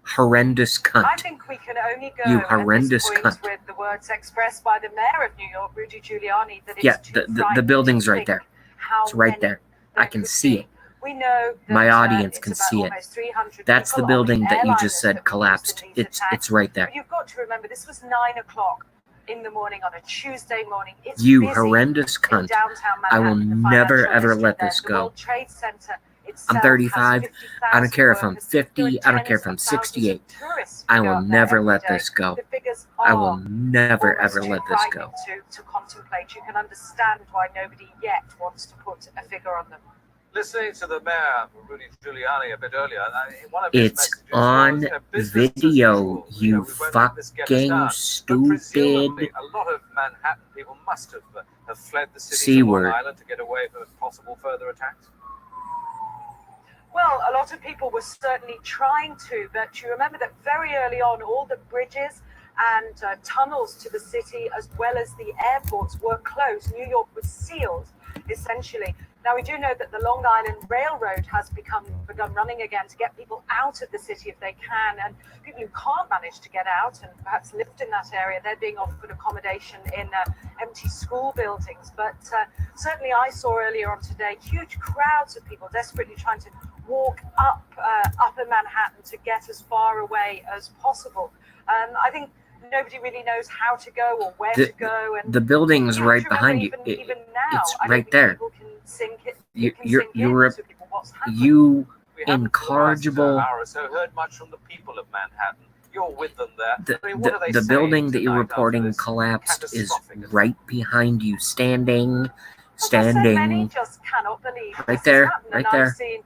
horrendous I cunt. think we can only go You at horrendous this point cunt. with the words expressed by the mayor of New York, Rudy Giuliani, that it's Yeah, too the frightening building's to right think there. how It's right many there. I can see it. We know that, My audience it's can about see it. almost 300 That's the people on building that you airliners just said that were collapsed. used in these It's attacks. right there. But you've got to remember, this was 9 o'clock in the morning on a Tuesday morning. It's You busy horrendous in cunt. downtown I will Manhattan, the never financial ever district let there. this The go. World Trade Center I'm itself 35. has I don't care if I'm 50,000 workers. There are 50. I don't care if I'm tens of thousands of 68. tourists I who go will up there never every let day. this go. The figures I will are never almost ever too let this frightening go. to contemplate. You can understand why nobody yet wants to put a figure on them. Listening to the mayor, Rudy Giuliani, a bit earlier, one of his It's messages on was, business as video, usual. you We won't let this get us fucking down. But stupid presumably, a lot of Manhattan people must have fled the city C to Long word. Island to get away from possible further attacks. Well, a lot of people were certainly trying to, but you remember that very early on, all the bridges and tunnels to the city, as well as the airports, were closed. New York was sealed, essentially. Now, we do know that the Long Island Railroad has begun running again to get people out of the city if they can, and people who can't manage to get out and perhaps live in that area, they're being offered accommodation in empty school buildings. But certainly I saw earlier on today huge crowds of people desperately trying to walk up Upper Manhattan to get as far away as possible. I think nobody really knows how to go or where to go. And The building's you have right to behind remember you. Even now, It's I don't right think there. people can sink it. You, can you're sink you're into people what's happening. you We haven't incorrigible. for the last hour or so heard much from the people of Manhattan. You're with them there. The, I mean, what are they the saying building that you're tonight after reporting this collapsed is catastrophic right behind you, standing, So many standing. just cannot believe Right this has there, happened. right And there. I've seen,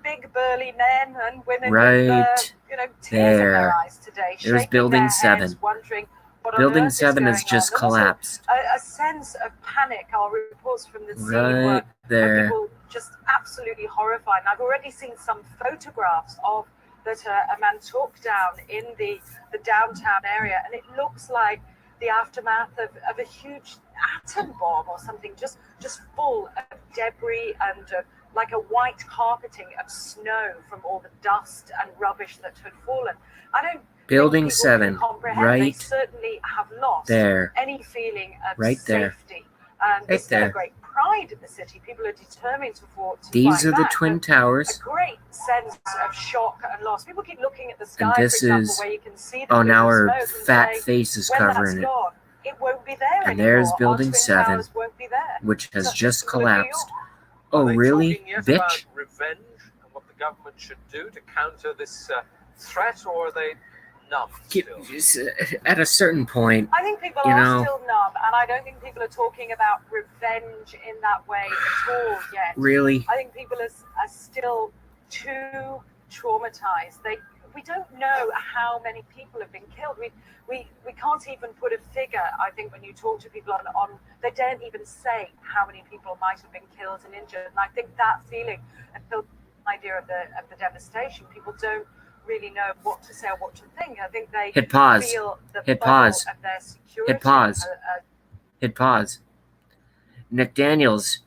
big burly men and women with, Right tears in their there. eyes today, There's shaking Building their 7. heads, wondering what on Building earth is 7 has going just on. And also collapsed. a sense of panic. Our reports from the scene were Right there. people just absolutely horrified. And I've already seen some photographs of that a man took down in the downtown area, and it looks like the aftermath of a huge atom bomb or something, just full of debris and like a white carpeting of snow from all the dust and rubbish that had fallen. I don't Building think people 7, can comprehend. They right certainly have lost there. any feeling of Right there. safety. And there's Right still a there. great pride in the city. People are determined to These fight are the back, Twin but Towers. a great sense of shock and loss. People keep looking at the sky, And for this example, is, where you can see the oh, now blue our smoke and fat say, face is when that's covering it. gone, it won't be there And anymore. there's Our Building Twin 7, Towers won't be there. which has So- just Well, New collapsed. York. Oh, Are they really? talking yet Bitch? about revenge and what the government should do to counter this threat, or are they numb still? At a certain point, I think people you are know, still numb, and I don't think people are talking about revenge in that way at all yet. Really? I think people are still too traumatized. We don't know how many people have been killed. We can't even put a figure. I think when you talk to people on they don't even say how many people might have been killed and injured. And I think that feeling, until the idea of the devastation, people don't really know what to say or what to think. I think they Hit pause. feel the Hit bubble pause. of their security. Hit pause. Hit pause. Nick Daniels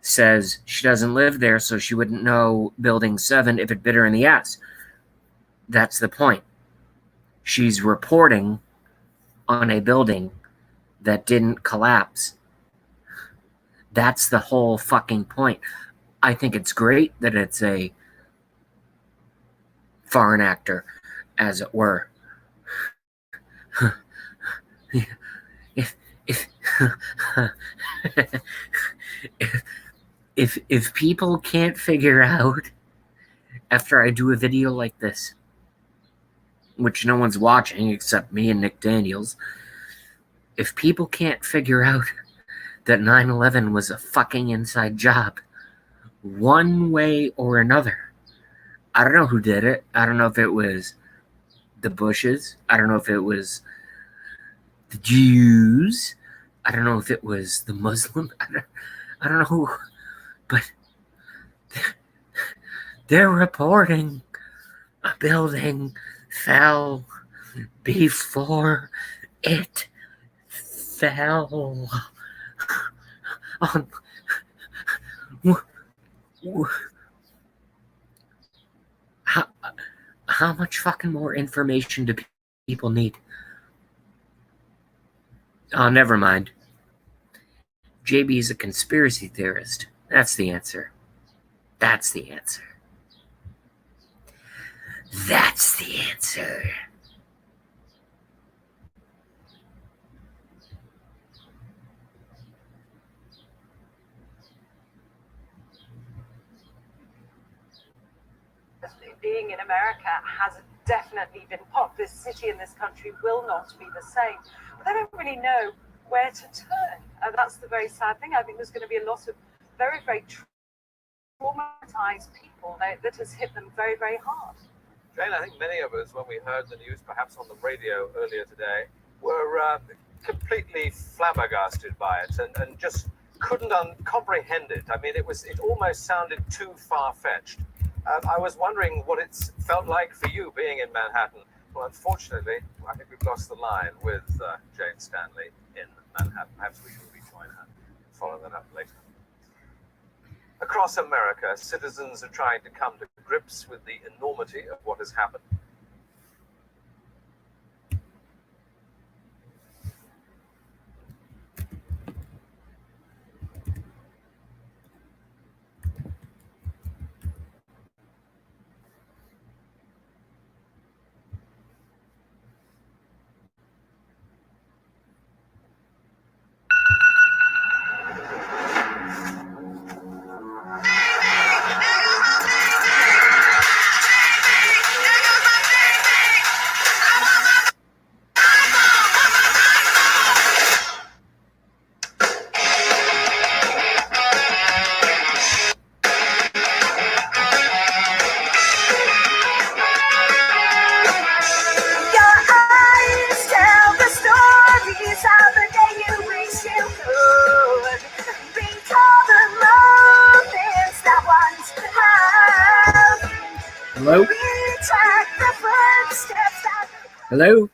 says she doesn't live there, so she wouldn't know Building 7 if it bit her in the ass. That's the point. She's reporting on a building that didn't collapse. That's the whole fucking point. I think it's great that it's a foreign actor, as it were. If people can't figure out after I do a video like this, which no one's watching except me and Nick Daniels, if people can't figure out that 9/11 was a fucking inside job, one way or another, I don't know who did it. I don't know if it was the Bushes. I don't know if it was the Jews. I don't know if it was the Muslim. I don't know who, but they're reporting a building fell before it fell on. How much fucking more information do people need? Oh, never mind. JB's a conspiracy theorist. That's the answer. That's the answer. That's the answer. Being in America has definitely been popped. This city and this country will not be the same. But they don't really know where to turn. And that's the very sad thing. I think there's going to be a lot of very, very traumatized people that has hit them very, very hard. Jane, I think many of us, when we heard the news, perhaps on the radio earlier today, were completely flabbergasted by it and just couldn't comprehend it. I mean, it almost sounded too far-fetched. I was wondering what it's felt like for you being in Manhattan. Well, unfortunately, I think we've lost the line with Jane Stanley in Manhattan. Perhaps we should rejoin her and follow that up later. Across America, citizens are trying to come to grips with the enormity of what has happened. Hello?